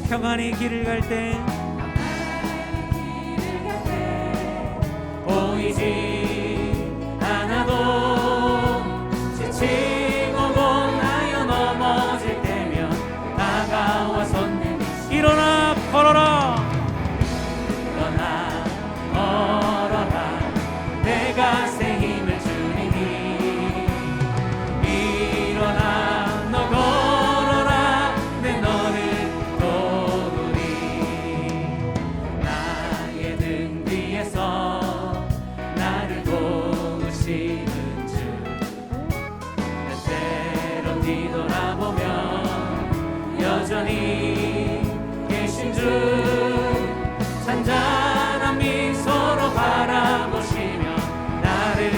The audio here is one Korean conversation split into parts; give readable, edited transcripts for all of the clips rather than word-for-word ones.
평안히 길을 갈 때 보이지 않아도 지치고 고나여 넘어질 때면 다가와 손 내미시네. 일어나 걸어라. 일어나 걸어라. 내가 새 힘을 주리니. 일어나 너 걸어라. 내 너를 도우리. 나의 등 뒤에서 나를 도우시는 주. 때때로 뒤돌아보면 여전히 계신 주. 잔잔한 미소로 바라보시며 나를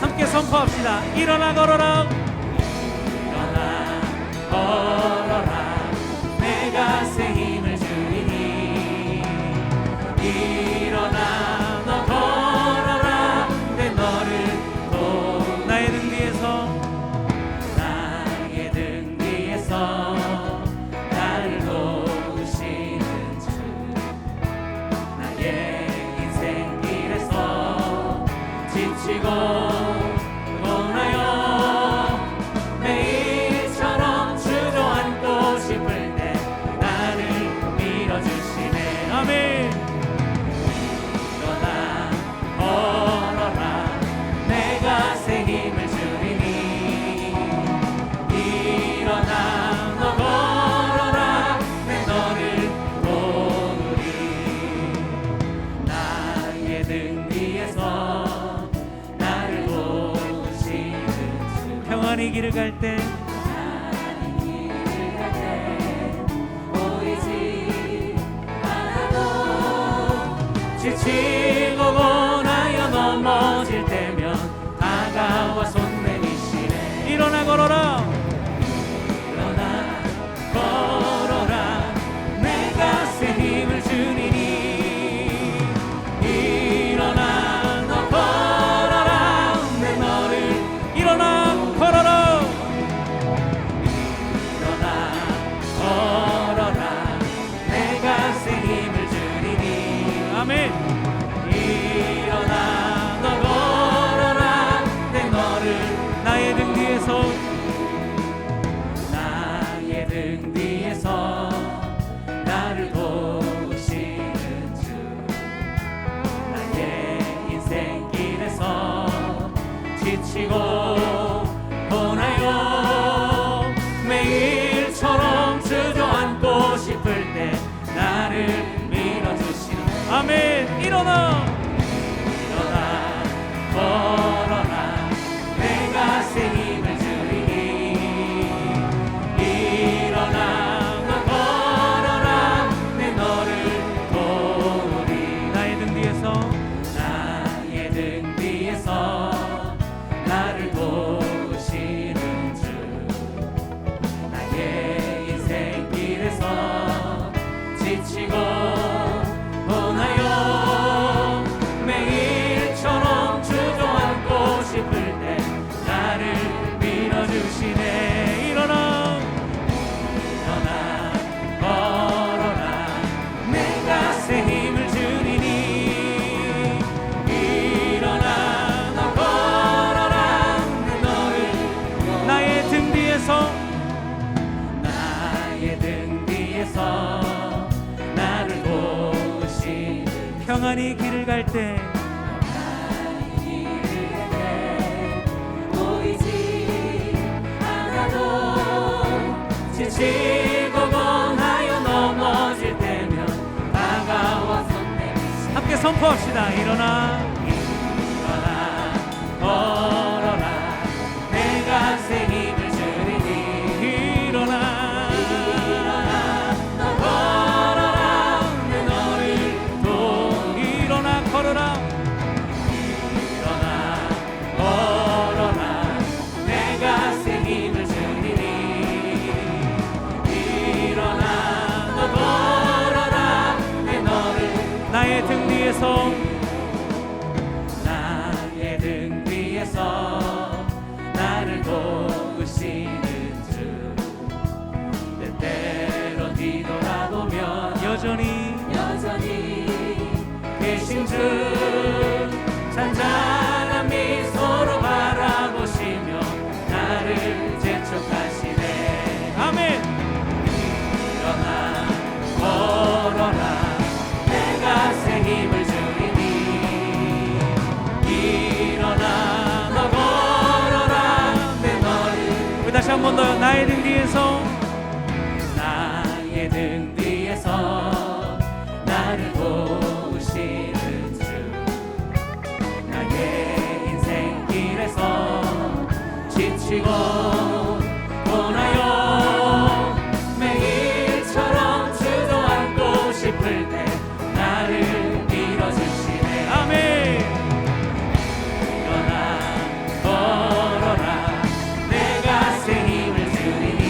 함께 선포합시다. 일어나 걸어라. 일어나 걸어라. 내가 새 힘을 주리니. 일어나 너 걸어라. 내 너를 도 나의 등 뒤에서 나의 등 뒤에서 나를 도우시는 주. 나의 인생길에서 지치고 고나여 매일처럼 주저앉고 싶을 때 나를 밀어주시네. 아멘. 일어나 걸어라. 내가 새 힘을 주리니. 일어나 너 걸어라. 내 너를 도우리. 나의 등 뒤에서 나를 도우시는 주. 평안히 길을 갈 때 보이지 않아도 지치고 고나여 넘어질 때면 다가와 손 내미시네. 일어나 걸어라. 일어나 걸어라. 내가 새 힘을 주리니. 일어나 너 걸어라. 내 너를 일어나 걸어라. 일어나 걸어라. 내가 새 힘을 주리니. 아멘. 일어나 너 걸어라. 내 너를 나의 등 뒤에서 나의 등 뒤에서 나를 도우시는 주. 나의 인생길에서 지치고 고나여 매일처럼 주저앉고 싶을 때 나를 밀어주시는. 아멘. 일어나. 일어나 걸어라. 내가 새 힘을 주리니. 일어나 너 걸어라. 내 너를 도우리. 나의 등 뒤에서 나의 등 뒤에서 나를 도우시는 주. 나의 인생길에서 지치고 고나여 매일처럼 주저앉고 싶을 때 나를 밀어주시네. 일어나. 일어나 걸어라. 내가 새 힘을 주리니. 일어나 너 걸어라. 내 너를 나의 등 뒤에서 나의 등 뒤에서 나를 도우시는 평안히 길을 갈 때 보이지 않아도 지치고 고나여 넘어질 때면 다가와 손 내미시네. 함께 선포합시다. 일어나. 일어나 걸어라. 내가 새 힘을 주리니. 일어나. 일어나 너 걸어라. 내 너를 도 일어나 걸어라. 일어나 걸어라. 내가 새 힘을 주리니. 일어나 너 걸어라. 내 너를 나의 등 뒤에서 나의 등 뒤에서 나를 도우시는 주. 때때로 뒤돌아보면 여전히 계신 주 잔잔한 미소로 바라보시며 나를 재촉하시네. 아멘. 일어나 걸어라 내가 새 힘을 주리니. 일어나 너 걸어라 내 너를. 우리 다시 한 번 더. 나의 등 뒤에서 나의 등 뒤에서 나를 도우시는 주. 나의 인생길에서 지치고 고나요 매일처럼 주저앉고 싶을 때 나를 밀어주시네. 아멘. 일어나 걸어라 내가 새 힘을 주리니.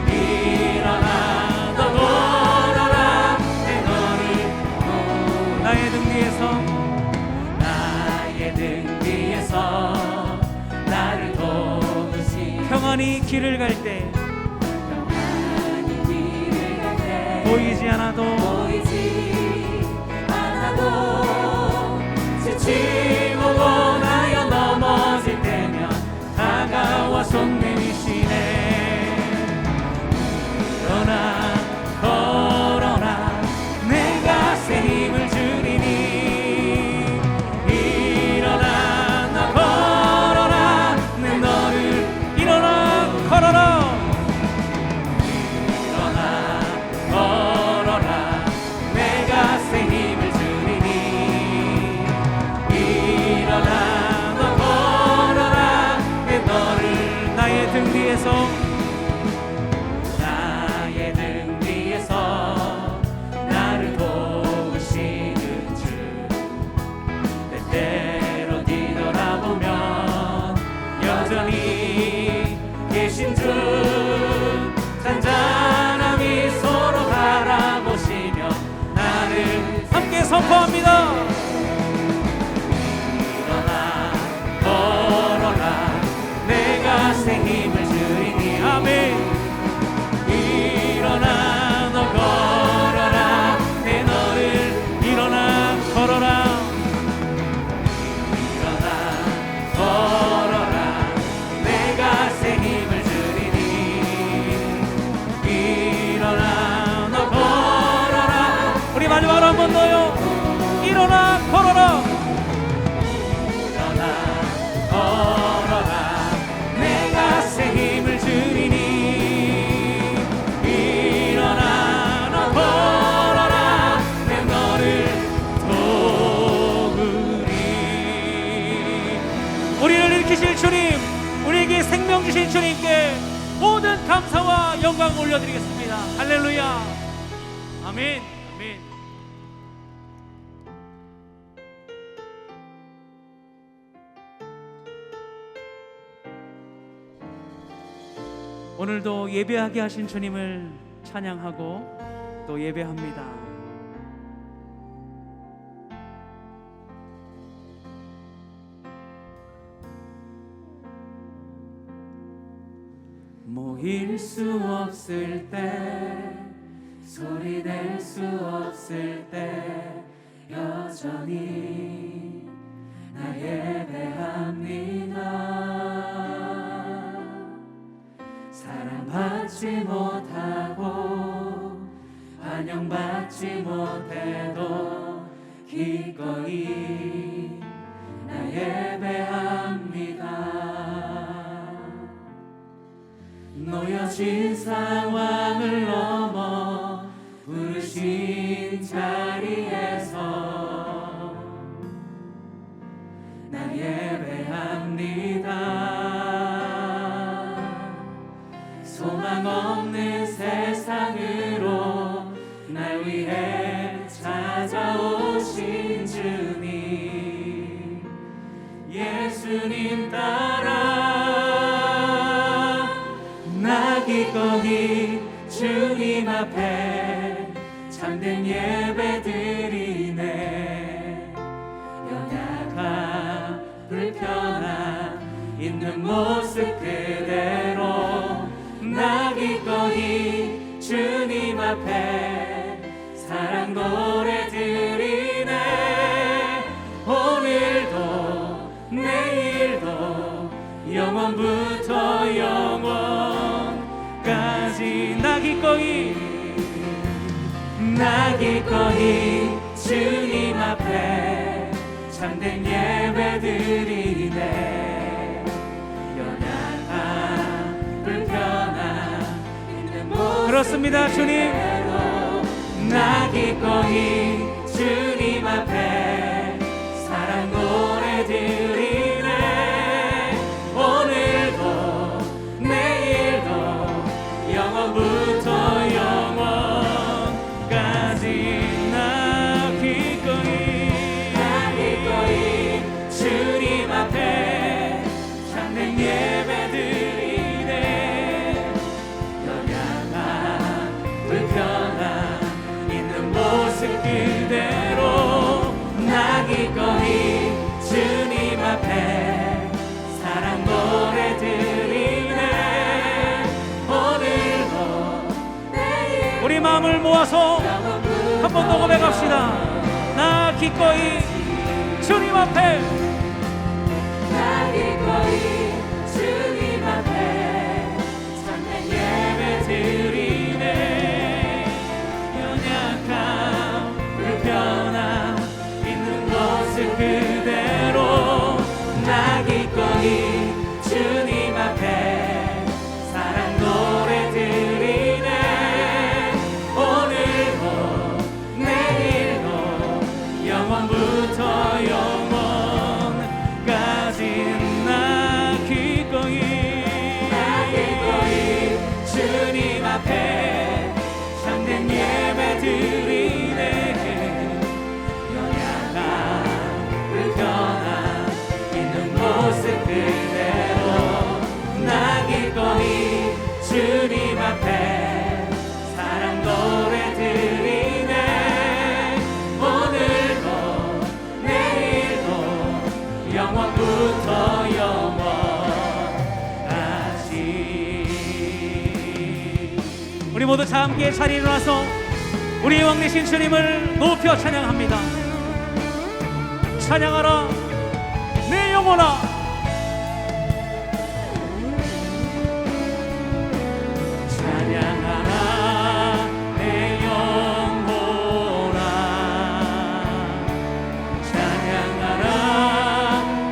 일어나 너 걸어라 내 너를. 나의 등 뒤에서 나의 등 뒤에서 나를 도우시. 평안히 길을 갈 때 평안히 길을 갈 때 보이지 않아도 지치고 고나여 넘어질 때면 다가와 손 내미시네. 일어나 걸어라 내가 새 힘을 주리니. 일어나 너 걸어라 내 너를. 일어나 걸어라. 일어나 걸어라 내가 새 힘을 주리니. 일어나 너 걸어라 내 너를. 나의 등 뒤에서 나의 등 뒤에서 나를 도우시는 주. 때때로 뒤돌아보면 여전히 계신 주 잔잔한 미소로 바라보시며 나를. 함께 선포합니다. 일어나 걸어라 내가 새 힘을 주리니. 아멘. 일어나 너 걸어라 내 너를. 일어나 걸어라. 일어나 걸어라 내가 새 힘을 주리니. 일어나 너 걸어라. 우리 마지막으로 한 번 더요. 일어나 걸어라. 일어나 걸어라 내가 새 힘을 주리니. 일어나 너 걸어라 내 너를 도우리. 우리를 일으키실 주님, 우리에게 생명 주신 주님께 모든 감사와 영광 올려드리겠습니다. 할렐루야. 아멘. 아멘. 오늘도 예배하게 하신 주님을 찬양하고 또 예배합니다. 모일 수 없을 때 소리 낼 수 없을 때 여전히 나 예배합니다. 사랑받지 못하고 환영받지 못해도 기꺼이 나 예배합니다. 놓여진 상황을 넘어 부르신 자리에서 나 예배합니다. 소망 없는 세상으로 날 위해 찾아오신 주님, 예수님 따라 나 기꺼이 주님 앞에 참된 예배 드리네. 연약한 불편한 있는 모습 그대로 나 기꺼이 주님 앞에 노래 드리네. 오늘도 내일도 영원부터 영원까지 나 기꺼이 주님 앞에 참된 예배 드리네. 연약한 불편한 있는 모습 그렇습니다, 주님. 나 기꺼이 주님 앞에 사랑 노래 드리네. 오늘도 내일도 영원부터 영원까지 나 기꺼이 주님 앞에 참된 예배 드리네. 연약한 불편한 있는 모습 그대로 나 기꺼이 주님 앞에 사랑 노래 드리네. 오늘도 내일 우리 마음을 모아서 한 번 더 고백합시다. 나 기꺼이 주님 앞에, 나 기꺼이 주님 앞에 참된 예배 드리네. 연약함 불편함 있는 모습 그대로 나 기꺼이 주님 앞에 사랑 노래 드리네. 오늘도 내일도 영원부터 영원까지 나 기꺼이 주님 앞에 참된 예배 드리네. 연약한 불편한 있는 모습 그대로 나 기꺼이 주님 앞에 사랑 노래 드리네. 오늘도 내일도 영원부터 영원까지. 우리 모두 다 함께 자리에 일어나서 우리의 왕 되신 주님을 높여 찬양합니다. 찬양하라 내 영혼아. 찬양하라 내 영혼아. 찬양하라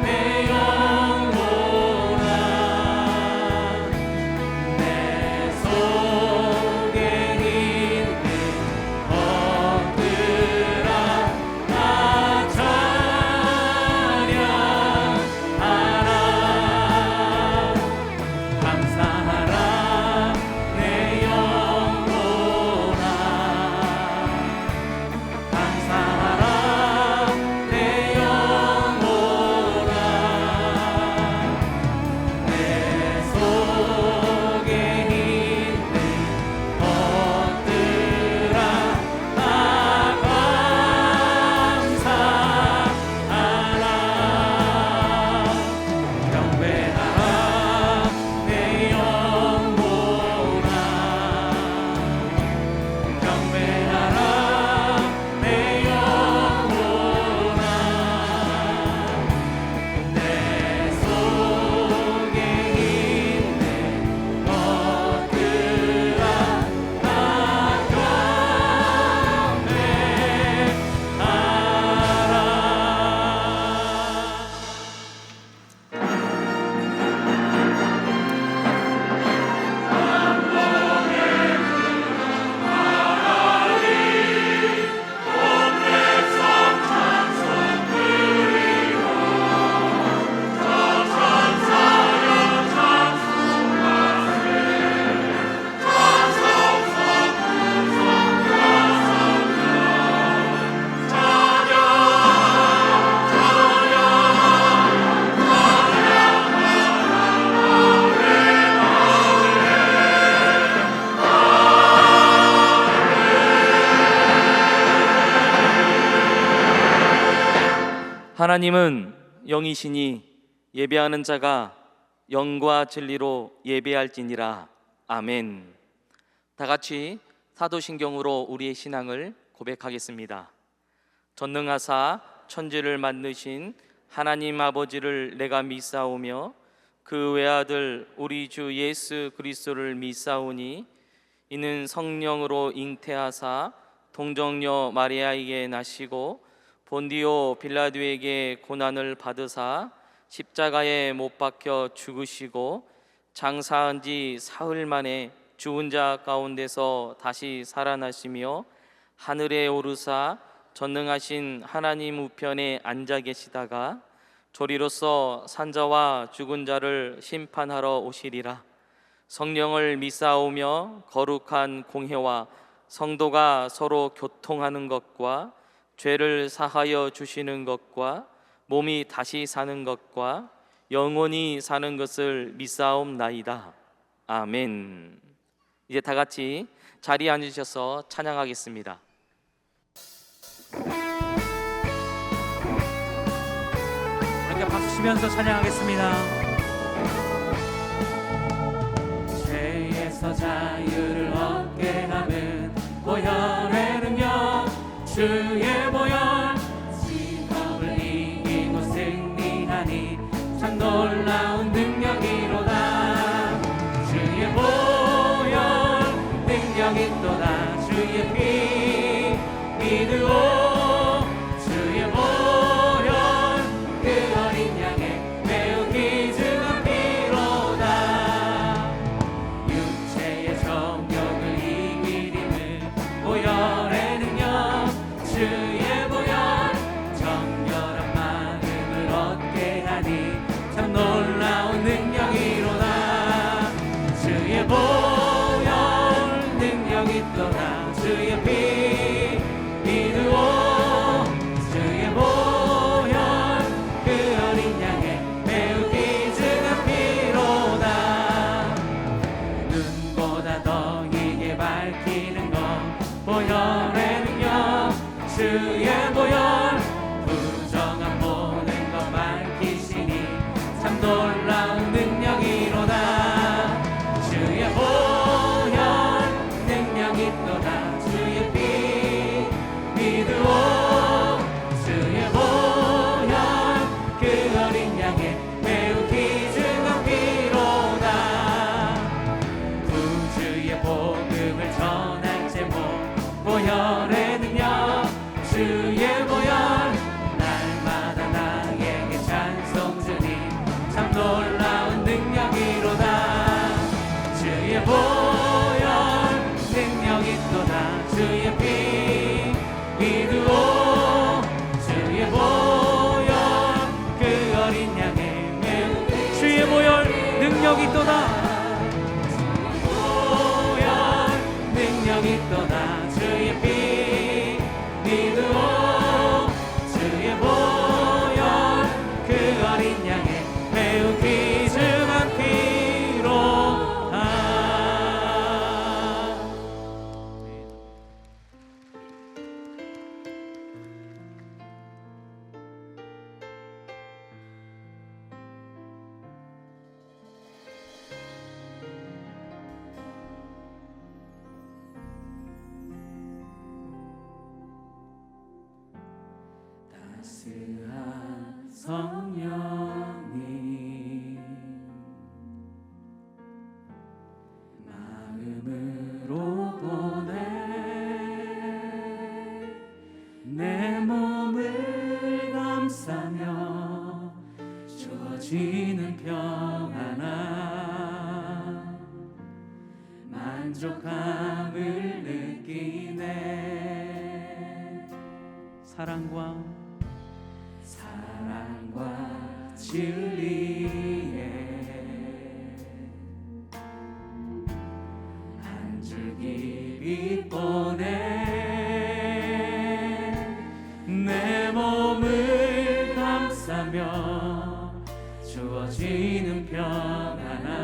내 영혼아. 내 속에 있는 것들아 다 찬양하라. 감사하라 내 영혼아. 감사하라 내 영혼아. 내 속에 있는 것들아 다 감사하라. 경배하라 내 영혼아. 경배하라 내 영혼아. 내 속에 있는 것들아 다 경배하라. 하나님은 영이시니 예배하는 자가 영과 진리로 예배할지니라. 아멘. 다 같이 사도신경으로 우리의 신앙을 고백하겠습니다. 전능하사 천지를 만드신 하나님 아버지를 내가 믿사오며 그 외아들 우리 주 예수 그리스도를 믿사오니 이는 성령으로 잉태하사 동정녀 마리아에게 나시고 본디오 빌라도에게 고난을 받으사 십자가에 못 박혀 죽으시고 장사한 지 사흘 만에 죽은 자 가운데서 다시 살아나시며 하늘에 오르사 전능하신 하나님 우편에 앉아 계시다가 조리로서 산자와 죽은 자를 심판하러 오시리라. 성령을 믿사오며 거룩한 공회와 성도가 서로 교통하는 것과 죄를 사하여 주시는 것과 몸이 다시 사는 것과 영원히 사는 것을 믿사옵나이다. 아멘. 이제 다 같이 자리에 앉으셔서 찬양하겠습니다. 이렇게 박수 치면서 찬양하겠습니다. 죄에서 자유를 얻게 하는 보혈의 능력, 주의 보혈, 시험을 이기고 승리하니 참 놀라운 능력이로다. 주의 보혈 능력이 또다. 주의 피 믿으오. 주의 보혈 그 어린 양의 매우 귀중한 피로다. 육체의 정욕을 이기림을 보혈의 능력, 주의 보혈 정결한 마음을 얻게 하니 참 놀라운 능력이로다. 주의 보혈 능력이 또다. 주의 피 믿으오. 주의 보혈 그 어린 양의 매우 귀중한 피로다. 눈보다 더 이게 밝히는 것 보혈의 능력, 주의 보혈 부정한 모든 것 밝히시니 참 놀라운 능력이로다. 주의 보혈 능력이 또다. 주의 피 믿으오. 주의 보혈 그 어린 양의 매우 귀중한 피로다. 구주의 복음을 전할 제목 보혈의 능력, 주의 보혈 날마다 나에게 찬송 주니 참 놀라운 능력이로다. 주의 보혈 능력이 또다. 주의 피 믿으오. 주의 보혈 그 어린 양의 매우 주의 보혈 능력이 또다. 보혈 능력이 또다. 주의 피 믿으오. 주의 보혈 그 어린 양의 매우 귀중한 피로다. 따스한 성령님 마음으로 보내 내 몸을 감싸며 주어지는 평안함 만족함을 느끼네. 사랑과 진리에 한 줄기 빛 보내 내 몸을 감싸며 주어지는 평안함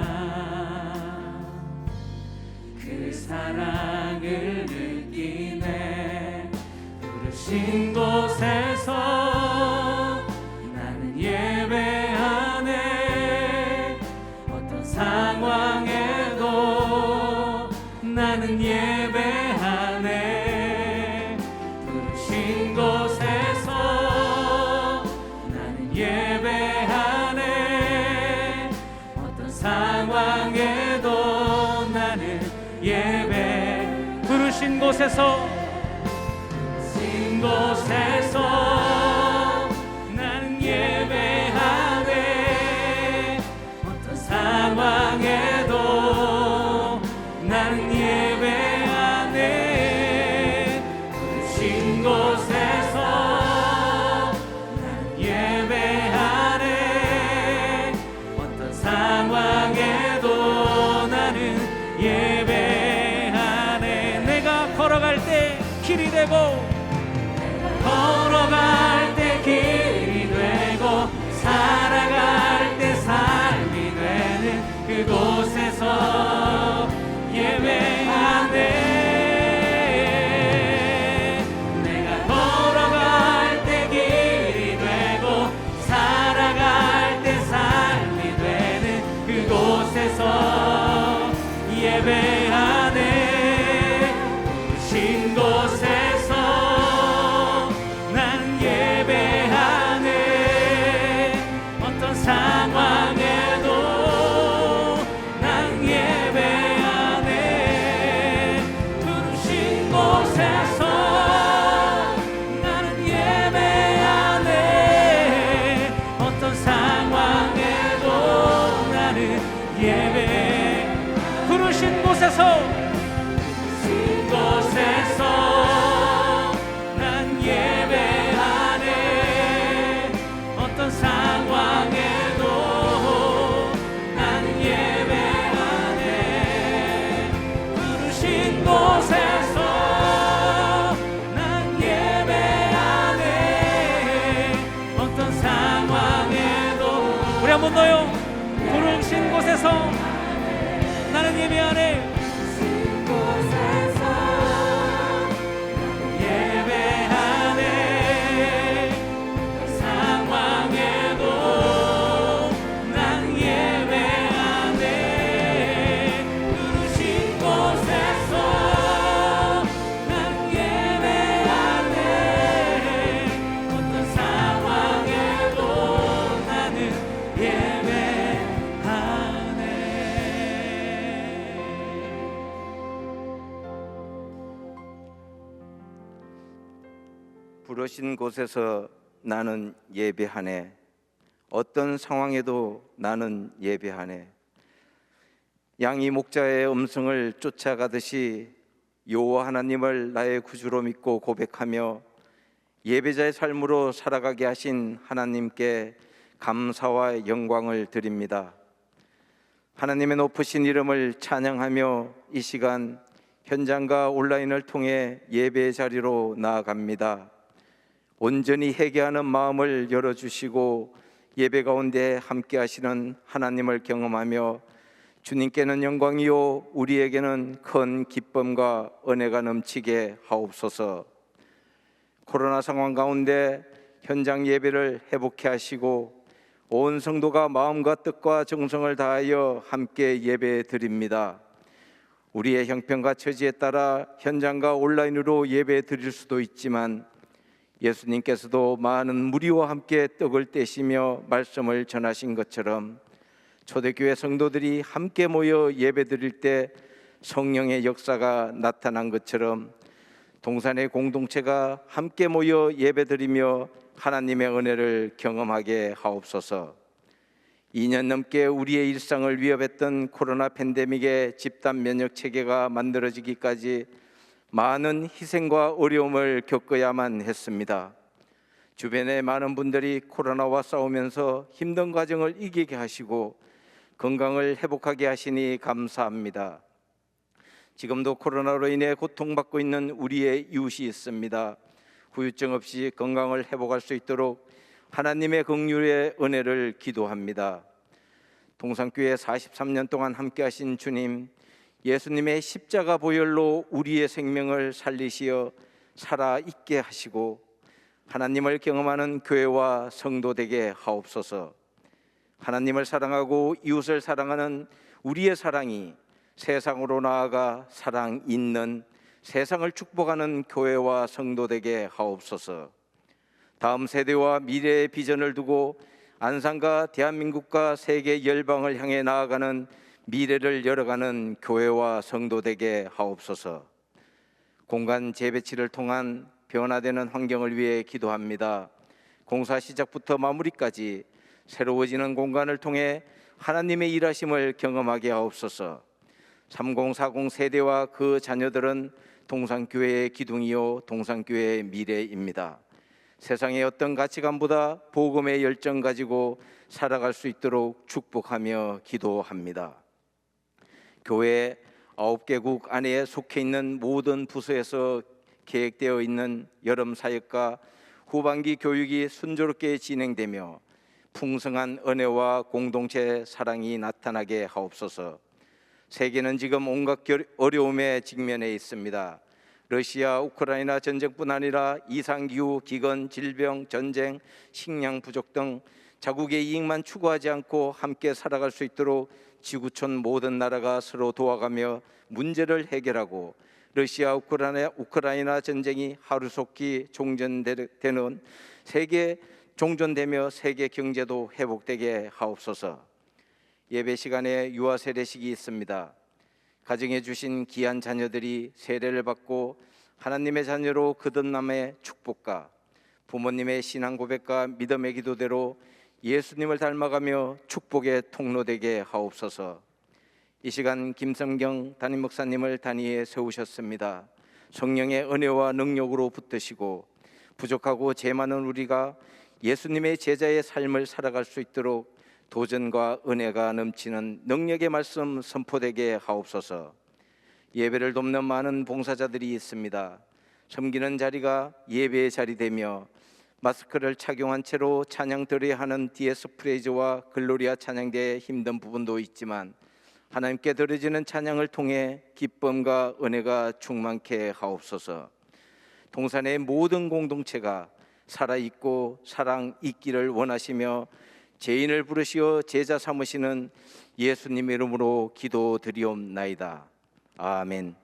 그 사랑을 느끼네. 부르신 곳에서 나는 예배하네. 어떤 상황에도 나는 예배하네. 부르신 곳에서 나는 예배하네. 어떤 상황에도 나는 예배하네. 부르신 곳에서 나는 예배하네. 어떤 상황에도 나는 예배하네. 내가 걸어갈 때 길이 되고, 걸어갈 때 길이 되고, 살아갈 때 삶이 되는 그곳에서 예배하네. 내가 걸어갈 때 길이 되고, 살아갈 때 삶이 되는 그곳에서 예배하네. 부르신 곳에서 나는 예배하네. 어떤 상황에도 나는 예배하네. 부르신 곳에서 나는 예배하네. 어떤 상황에도 나는 예배. 부르신 곳에서 난 예배하네. 어떤 상황에도 난 예배하네. 부르신 곳에서 난 예배하네. 어떤 상황에도. 우리 한번 더요. 부르신 곳에서 나는 예배하네. 부르신 곳에서 나는 예배하네. 어떤 상황에도 나는 예배하네. 양이 목자의 음성을 쫓아가듯이 여호와 하나님을 나의 구주로 믿고 고백하며 예배자의 삶으로 살아가게 하신 하나님께 감사와 영광을 드립니다. 하나님의 높으신 이름을 찬양하며 이 시간 현장과 온라인을 통해 예배의 자리로 나아갑니다. 온전히 회개하는 마음을 열어주시고 예배 가운데 함께 하시는 하나님을 경험하며 주님께는 영광이요 우리에게는 큰 기쁨과 은혜가 넘치게 하옵소서. 코로나 상황 가운데 현장 예배를 회복케 하시고 온 성도가 마음과 뜻과 정성을 다하여 함께 예배 드립니다. 우리의 형편과 처지에 따라 현장과 온라인으로 예배 드릴 수도 있지만 예수님께서도 많은 무리와 함께 떡을 떼시며 말씀을 전하신 것처럼 초대교회 성도들이 함께 모여 예배드릴 때 성령의 역사가 나타난 것처럼 동산의 공동체가 함께 모여 예배드리며 하나님의 은혜를 경험하게 하옵소서. 2년 넘게 우리의 일상을 위협했던 코로나 팬데믹의 집단 면역 체계가 만들어지기까지 많은 희생과 어려움을 겪어야만 했습니다. 주변의 많은 분들이 코로나와 싸우면서 힘든 과정을 이기게 하시고 건강을 회복하게 하시니 감사합니다. 지금도 코로나로 인해 고통받고 있는 우리의 이웃이 있습니다. 후유증 없이 건강을 회복할 수 있도록 하나님의 긍휼의 은혜를 기도합니다. 동산교회 43년 동안 함께 하신 주님, 예수님의 십자가 보혈로 우리의 생명을 살리시어 살아있게 하시고 하나님을 경험하는 교회와 성도 되게 하옵소서. 하나님을 사랑하고 이웃을 사랑하는 우리의 사랑이 세상으로 나아가 사랑 있는 세상을 축복하는 교회와 성도 되게 하옵소서. 다음 세대와 미래의 비전을 두고 안산과 대한민국과 세계 열방을 향해 나아가는 미래를 열어가는 교회와 성도 되게 하옵소서. 공간 재배치를 통한 변화되는 환경을 위해 기도합니다. 공사 시작부터 마무리까지 새로워지는 공간을 통해 하나님의 일하심을 경험하게 하옵소서. 3040 세대와 그 자녀들은 동산교회의 기둥이요 동산교회의 미래입니다. 세상의 어떤 가치관보다 복음의 열정 가지고 살아갈 수 있도록 축복하며 기도합니다. 교회 9개국 안에 속해 있는 모든 부서에서 계획되어 있는 여름 사역과 후반기 교육이 순조롭게 진행되며 풍성한 은혜와 공동체 사랑이 나타나게 하옵소서. 세계는 지금 온갖 어려움에 직면해 있습니다. 러시아, 우크라이나 전쟁뿐 아니라 이상기후, 기근, 질병, 전쟁, 식량 부족 등 자국의 이익만 추구하지 않고 함께 살아갈 수 있도록 지구촌 모든 나라가 서로 도와가며 문제를 해결하고 러시아, 우크라이나 전쟁이 하루속히 종전되는 종전되며 세계 경제도 회복되게 하옵소서. 예배 시간에 유아 세례식이 있습니다. 가정에 주신 귀한 자녀들이 세례를 받고 하나님의 자녀로 거듭남의 축복과 부모님의 신앙 고백과 믿음의 기도대로 예수님을 닮아가며 축복의 통로되게 하옵소서. 이 시간 김성경 담임 목사님을 단위에 세우셨습니다. 성령의 은혜와 능력으로 붙드시고 부족하고 죄 많은 우리가 예수님의 제자의 삶을 살아갈 수 있도록 도전과 은혜가 넘치는 능력의 말씀 선포되게 하옵소서. 예배를 돕는 많은 봉사자들이 있습니다. 섬기는 자리가 예배의 자리 되며 마스크를 착용한 채로 찬양 드려야 하는 DS 프레이즈와 글로리아 찬양대의 힘든 부분도 있지만 하나님께 드려지는 찬양을 통해 기쁨과 은혜가 충만케 하옵소서. 동산의 모든 공동체가 살아있고 사랑 있기를 원하시며 죄인을 부르시어 제자 삼으시는 예수님의 이름으로 기도드리옵나이다. 아멘.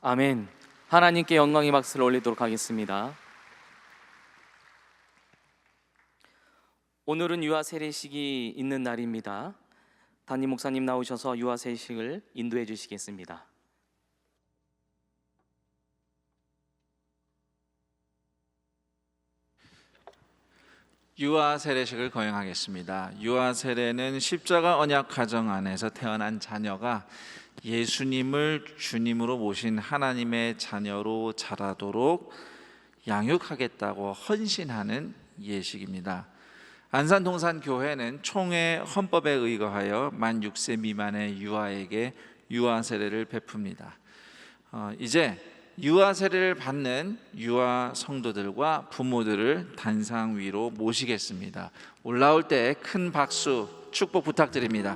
아멘. 하나님께 영광의 박수를 올리도록 하겠습니다. 오늘은 유아 세례식이 있는 날입니다. 담임 목사님 나오셔서 유아 세례식을 인도해 주시겠습니다. 유아 세례식을 거행하겠습니다. 유아 세례는 십자가 언약 가정 안에서 태어난 자녀가 예수님을 주님으로 모신 하나님의 자녀로 자라도록 양육하겠다고 헌신하는 예식입니다. 안산동산교회는 총회 헌법에 의거하여 만 6세 미만의 유아에게 유아 세례를 베풉니다. 이제 유아 세례를 받는 유아 성도들과 부모들을 단상 위로 모시겠습니다. 올라올 때 큰 박수 축복 부탁드립니다.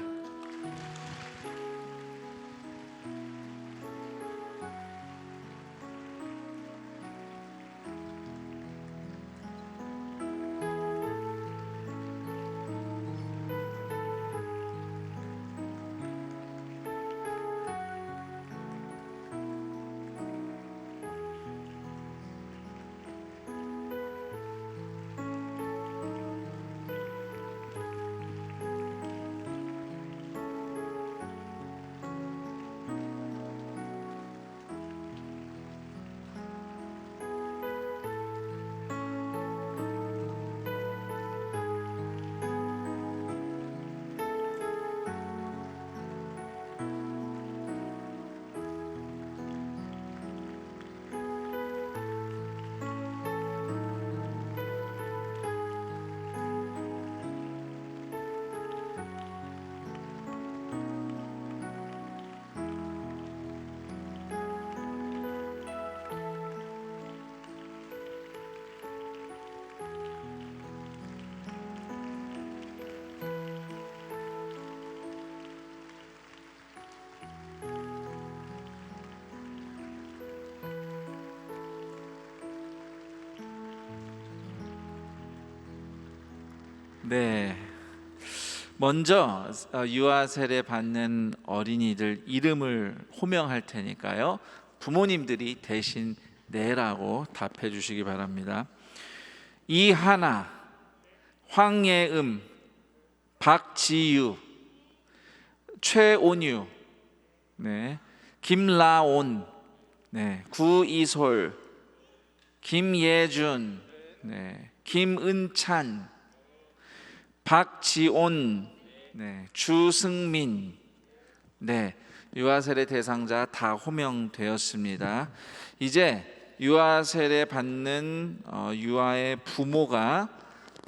네, 먼저 유아 세례 받는 어린이들 이름을 호명할 테니까요, 부모님들이 대신 네라고 답해 주시기 바랍니다. 이하나, 황예음, 박지유, 최온유, 네, 김라온, 네, 구이솔, 김예준, 네, 김은찬, 박지온, 네, 주승민, 네, 유아 세례 대상자 다 호명되었습니다. 이제 유아 세례 받는 유아의 부모가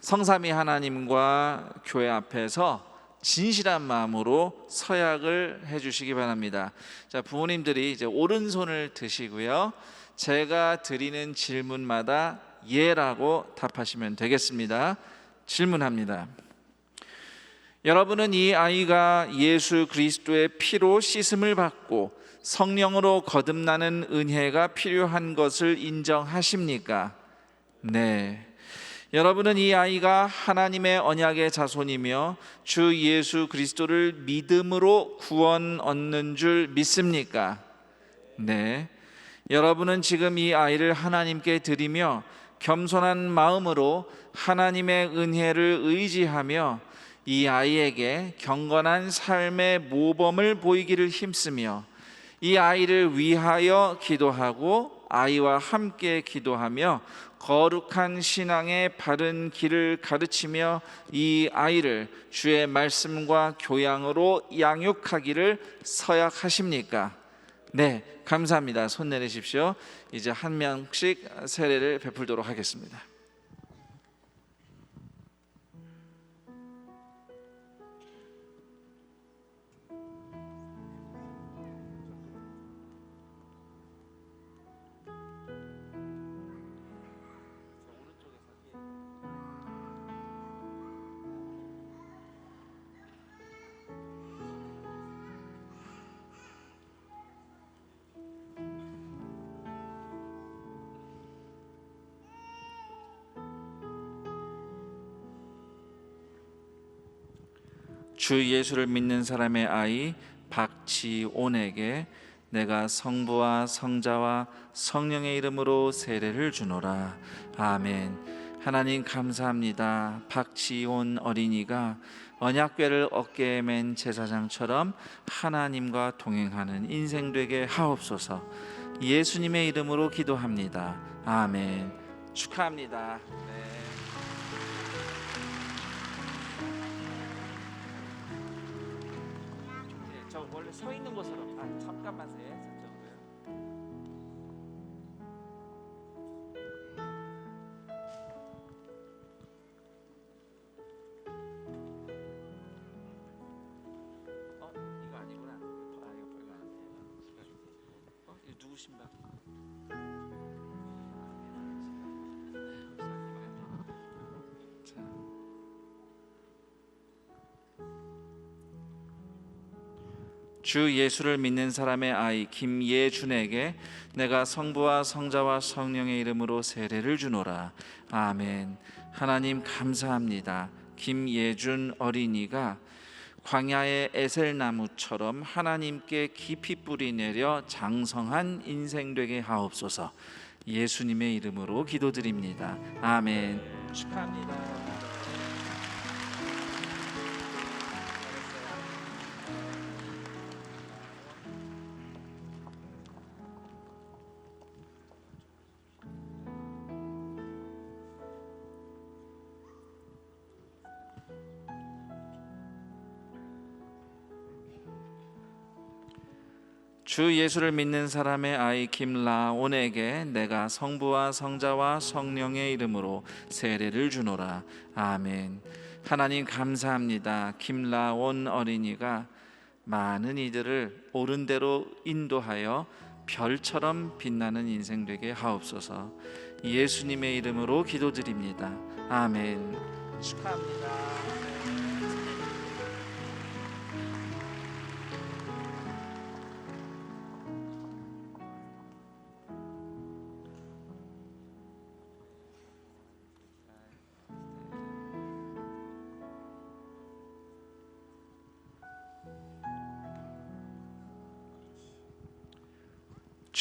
성삼위 하나님과 교회 앞에서 진실한 마음으로 서약을 해주시기 바랍니다. 자, 부모님들이 이제 오른손을 드시고요, 제가 드리는 질문마다 예라고 답하시면 되겠습니다. 질문합니다. 여러분은 이 아이가 예수 그리스도의 피로 씻음을 받고 성령으로 거듭나는 은혜가 필요한 것을 인정하십니까? 네. 여러분은 이 아이가 하나님의 언약의 자손이며 주 예수 그리스도를 믿음으로 구원 얻는 줄 믿습니까? 네. 여러분은 지금 이 아이를 하나님께 드리며 겸손한 마음으로 하나님의 은혜를 의지하며 이 아이에게 경건한 삶의 모범을 보이기를 힘쓰며 이 아이를 위하여 기도하고 아이와 함께 기도하며 거룩한 신앙의 바른 길을 가르치며 이 아이를 주의 말씀과 교양으로 양육하기를 서약하십니까? 네, 감사합니다. 손 내리십시오. 이제 한 명씩 세례를 베풀도록 하겠습니다. 주 예수를 믿는 사람의 아이 박지온에게 내가 성부와 성자와 성령의 이름으로 세례를 주노라. 아멘. 하나님 감사합니다. 박지온 어린이가 언약궤를 어깨에 맨 제사장처럼 하나님과 동행하는 인생 되게 하옵소서. 예수님의 이름으로 기도합니다. 아멘. 축하합니다. 네. 저 원래 서 있는 곳으로 잠깐만 세요. 이거 아니구나. 이거 안 돼. 이거 누구 신발? 주 예수를 믿는 사람의 아이 김예준에게 내가 성부와 성자와 성령의 이름으로 세례를 주노라. 아멘. 하나님 감사합니다. 김예준 어린이가 광야의 에셀나무처럼 하나님께 깊이 뿌리 내려 장성한 인생 되게 하옵소서. 예수님의 이름으로 기도드립니다. 아멘. 축하합니다. 주 예수를 믿는 사람의 아이 김라온에게 내가 성부와 성자와 성령의 이름으로 세례를 주노라. 아멘. 하나님 감사합니다. 김라온 어린이가 많은 이들을 옳은 대로 인도하여 별처럼 빛나는 인생 되게 하옵소서. 예수님의 이름으로 기도드립니다. 아멘. 축하합니다.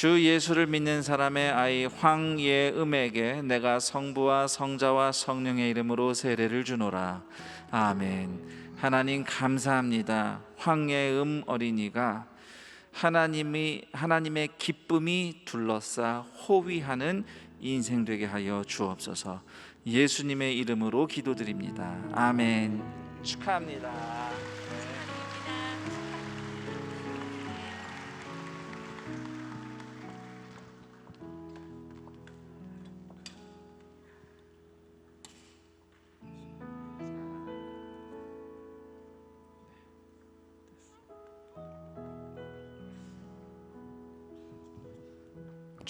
주 예수를 믿는 사람의 아이 황예음에게 내가 성부와 성자와 성령의 이름으로 세례를 주노라. 아멘. 하나님 감사합니다. 황예음 어린이가 하나님의 기쁨이 둘러싸 호위하는 인생 되게 하여 주옵소서. 예수님의 이름으로 기도드립니다. 아멘. 축하합니다.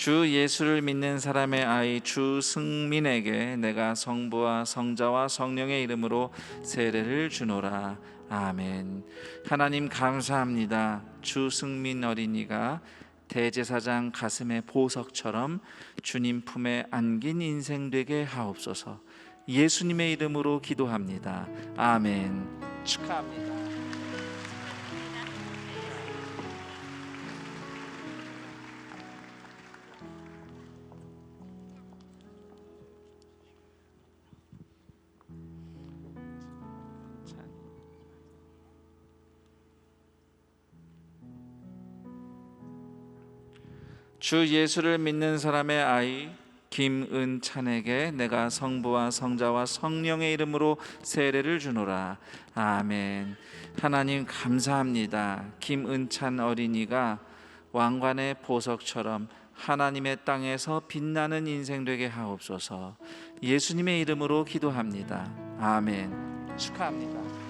주 예수를 믿는 사람의 아이 주승민에게 내가 성부와 성자와 성령의 이름으로 세례를 주노라. 아멘. 하나님 감사합니다. 주승민 어린이가 대제사장 가슴의 보석처럼 주님 품에 안긴 인생 되게 하옵소서. 예수님의 이름으로 기도합니다. 아멘. 축하합니다. 주 예수를 믿는 사람의 아이 김은찬에게 내가 성부와 성자와 성령의 이름으로 세례를 주노라. 아멘. 하나님 감사합니다. 김은찬 어린이가 왕관의 보석처럼 하나님의 땅에서 빛나는 인생 되게 하옵소서. 예수님의 이름으로 기도합니다. 아멘. 축하합니다.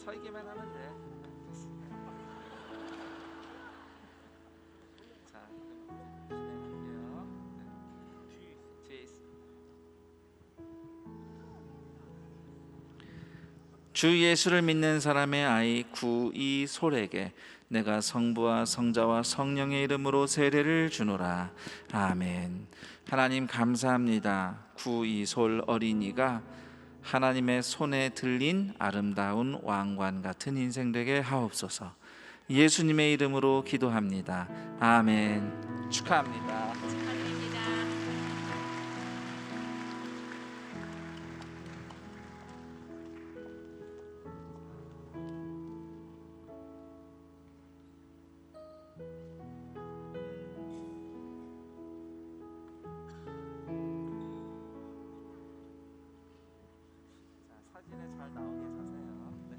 서 있기만 하면 돼. 자, 주 예수를 믿는 사람의 아이 구이솔에게 내가 성부와 성자와 성령의 이름으로 세례를 주노라. 아멘. 하나님 감사합니다. 구이솔 어린이가 하나님의 손에 들린 아름다운 왕관 같은 인생 되게 하옵소서. 예수님의 이름으로 기도합니다. 아멘. 축하합니다. 사진에 잘 나오게 사세요. 네.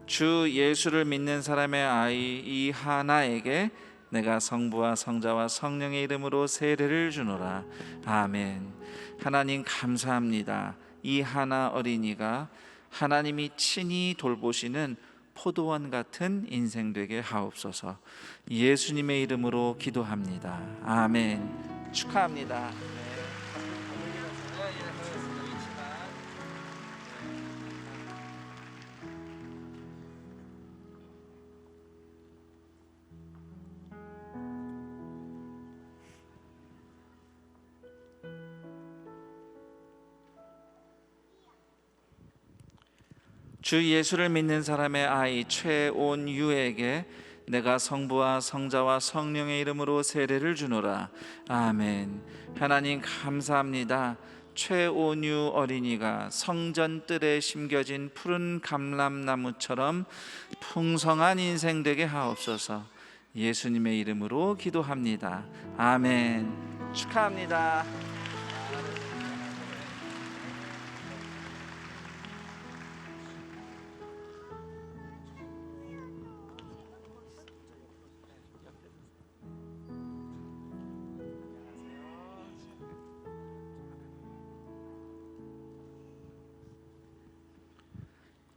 주 예수를 믿는 사람의 아이 이하나에게 내가 성부와 성자와 성령의 이름으로 세례를 주노라. 아멘. 하나님 감사합니다. 이하나 어린이가 하나님이 친히 돌보시는 포도원 같은 인생 되게 하옵소서. 예수님의 이름으로 기도합니다. 아멘. 축하합니다. 주 예수를 믿는 사람의 아이 최온유에게 내가 성부와 성자와 성령의 이름으로 세례를 주노라. 아멘. 하나님 감사합니다. 최온유 어린이가 성전 뜰에 심겨진 푸른 감람나무처럼 풍성한 인생 되게 하옵소서. 예수님의 이름으로 기도합니다. 아멘. 축하합니다.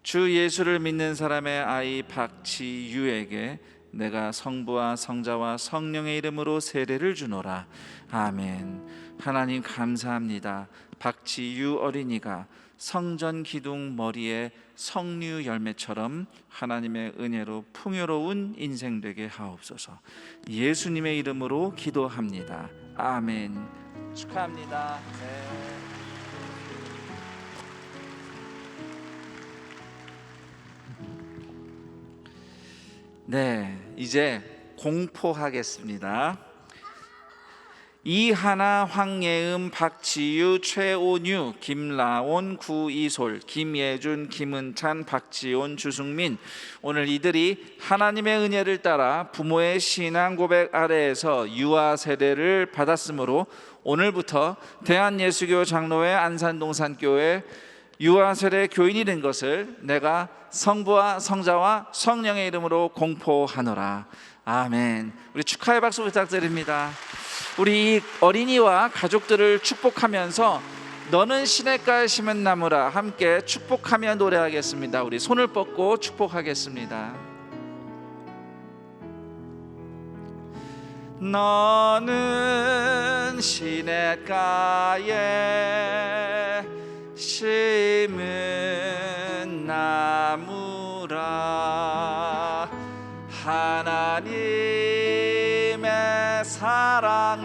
주 예수를 믿는 사람의 아이 박지유에게 내가 성부와 성자와 성령의 이름으로 세례를 주노라. 아멘. 하나님 감사합니다. 박지유 어린이가 성전 기둥 머리에 석류 열매처럼 하나님의 은혜로 풍요로운 인생 되게 하옵소서. 예수님의 이름으로 기도합니다. 아멘. 축하합니다. 네. 네, 이제 공포하겠습니다. 이하나, 황예음, 박지유, 최온유, 김라온, 구이솔, 김예준, 김은찬, 박지온, 주승민, 오늘 이들이 하나님의 은혜를 따라 부모의 신앙 고백 아래에서 유아 세례를 받았으므로 오늘부터 대한예수교 장로회 안산동산교회 유아세례 교인이 된 것을 내가 성부와 성자와 성령의 이름으로 공포하노라. 아멘. 우리 축하의 박수 부탁드립니다. 우리 이 어린이와 가족들을 축복하면서 너는 시냇가에 심은 나무라 함께 축복하며 노래하겠습니다. 우리 손을 뻗고 축복하겠습니다. 너는 시냇가에 심은 나무라 하나님의 사랑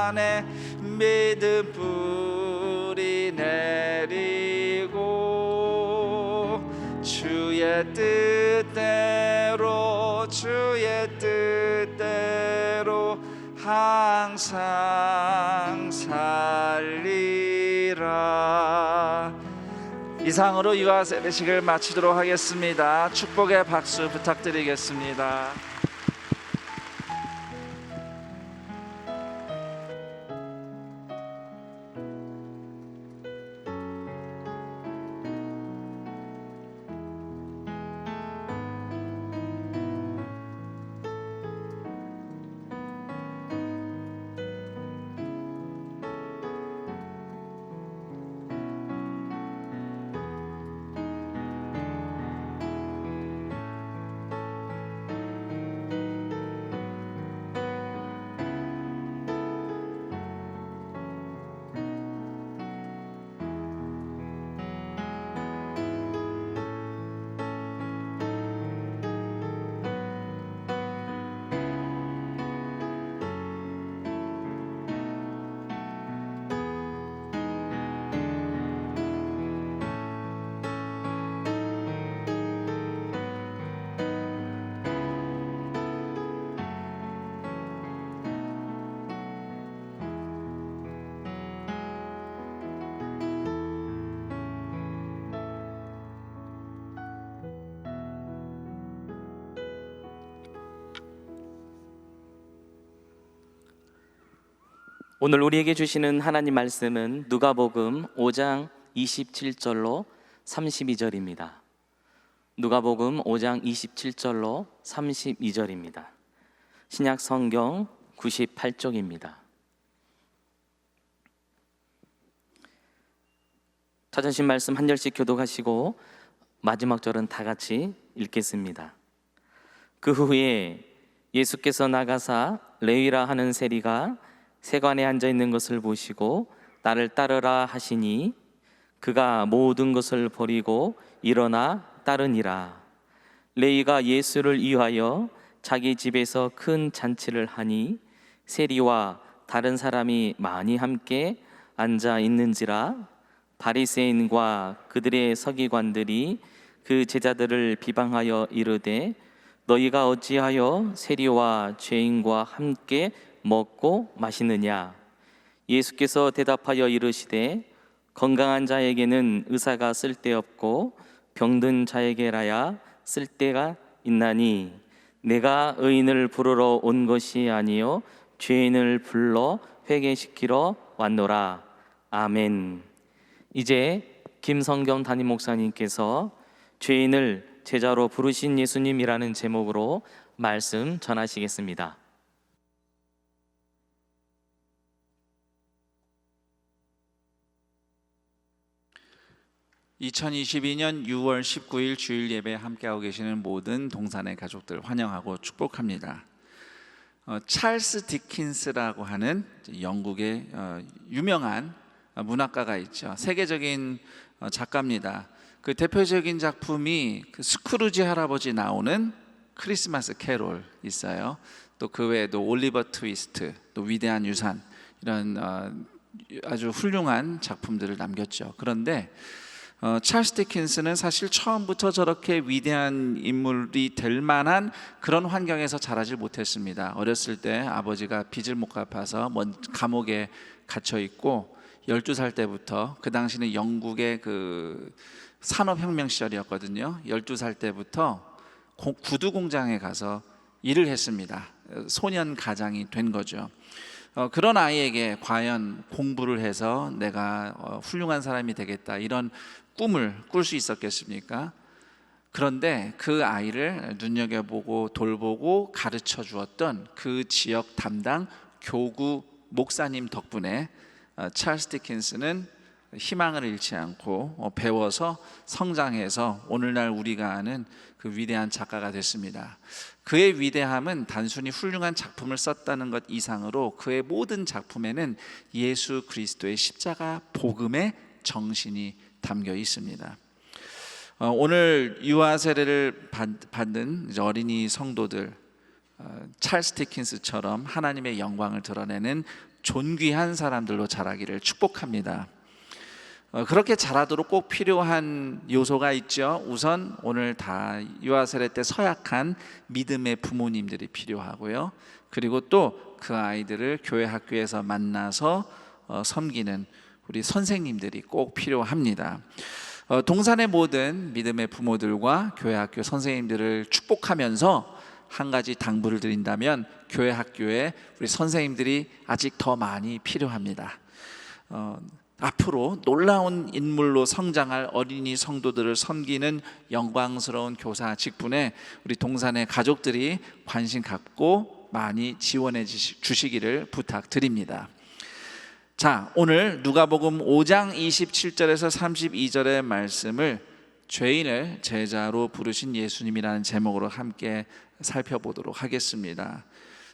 안에 믿음 뿌리 내리고 주의 뜻대로 항상 살리라. 이상으로 유아 세례식을 마치도록 하겠습니다. 축복의 박수 부탁드리겠습니다. 오늘 우리에게 주시는 하나님 말씀은 누가복음 5장 27절로 32절입니다. 누가복음 5장 27절로 32절입니다. 신약 성경 98쪽입니다. 찾으신 말씀 한 절씩 교독하시고 마지막 절은 다 같이 읽겠습니다. 그 후에 예수께서 나가사 레위라 하는 세리가 세관에 앉아 있는 것을 보시고 나를 따르라 하시니 그가 모든 것을 버리고 일어나 따르니라. 레위가 예수를 위하여 자기 집에서 큰 잔치를 하니 세리와 다른 사람이 많이 함께 앉아 있는지라. 바리새인과 그들의 서기관들이 그 제자들을 비방하여 이르되 너희가 어찌하여 세리와 죄인과 함께 먹고 마시느냐. 예수께서 대답하여 이르시되 건강한 자에게는 의사가 쓸데없고 병든 자에게라야 쓸데가 있나니 내가 의인을 부르러 온 것이 아니요 죄인을 불러 회개시키러 왔노라. 아멘. 이제 김성경 담임 목사님께서 죄인을 제자로 부르신 예수님이라는 제목으로 말씀 전하시겠습니다. (2022년 6월 19일) 주일 예배에 함께하고 계시는 모든 동산의 가족들 환영하고 축복합니다. 찰스 디킨스라고 하는 영국의 유명한 문학가가 있죠. 세계적인 작가입니다. 그 대표적인 작품이 그 스크루지 할아버지 나오는 크리스마스 캐롤 있어요. 또 그 외에도 올리버 트위스트, 또 위대한 유산, 이런 아주 훌륭한 작품들을 남겼죠. 그런데 찰스 디킨스는 사실 처음부터 저렇게 위대한 인물이 될 만한 그런 환경에서 자라질 못했습니다. 어렸을 때 아버지가 빚을 못 갚아서 감옥에 갇혀 있고 12살 때부터, 그 당시는 영국의 그 산업혁명 시절이었거든요. 12살 때부터 구두 공장에 가서 일을 했습니다. 소년 가장이 된 거죠. 그런 아이에게 과연 공부를 해서 내가 훌륭한 사람이 되겠다, 이런 꿈을 꿀 수 있었겠습니까? 그런데 그 아이를 눈여겨보고 돌보고 가르쳐 주었던 그 지역 담당 교구 목사님 덕분에 찰스 디킨스는 희망을 잃지 않고 배워서 성장해서 오늘날 우리가 아는 그 위대한 작가가 됐습니다. 그의 위대함은 단순히 훌륭한 작품을 썼다는 것 이상으로 그의 모든 작품에는 예수 그리스도의 십자가 복음의 정신이 담겨 있습니다. 오늘 유아 세례를 받는 어린이 성도들, 찰스 디킨스처럼 하나님의 영광을 드러내는 존귀한 사람들로 자라기를 축복합니다. 그렇게 자라도록 꼭 필요한 요소가 있죠. 우선 오늘 다 유아 세례 때 서약한 믿음의 부모님들이 필요하고요. 그리고 또 그 아이들을 교회 학교에서 만나서 섬기는 우리 선생님들이 꼭 필요합니다. 동산의 모든 믿음의 부모들과 교회 학교 선생님들을 축복하면서 한 가지 당부를 드린다면, 교회 학교에 우리 선생님들이 아직 더 많이 필요합니다. 앞으로 놀라운 인물로 성장할 어린이 성도들을 섬기는 영광스러운 교사 직분에 우리 동산의 가족들이 관심 갖고 많이 지원해 주시기를 부탁드립니다. 자, 오늘 누가복음 5장 27절에서 32절의 말씀을 죄인을 제자로 부르신 예수님이라는 제목으로 함께 살펴보도록 하겠습니다.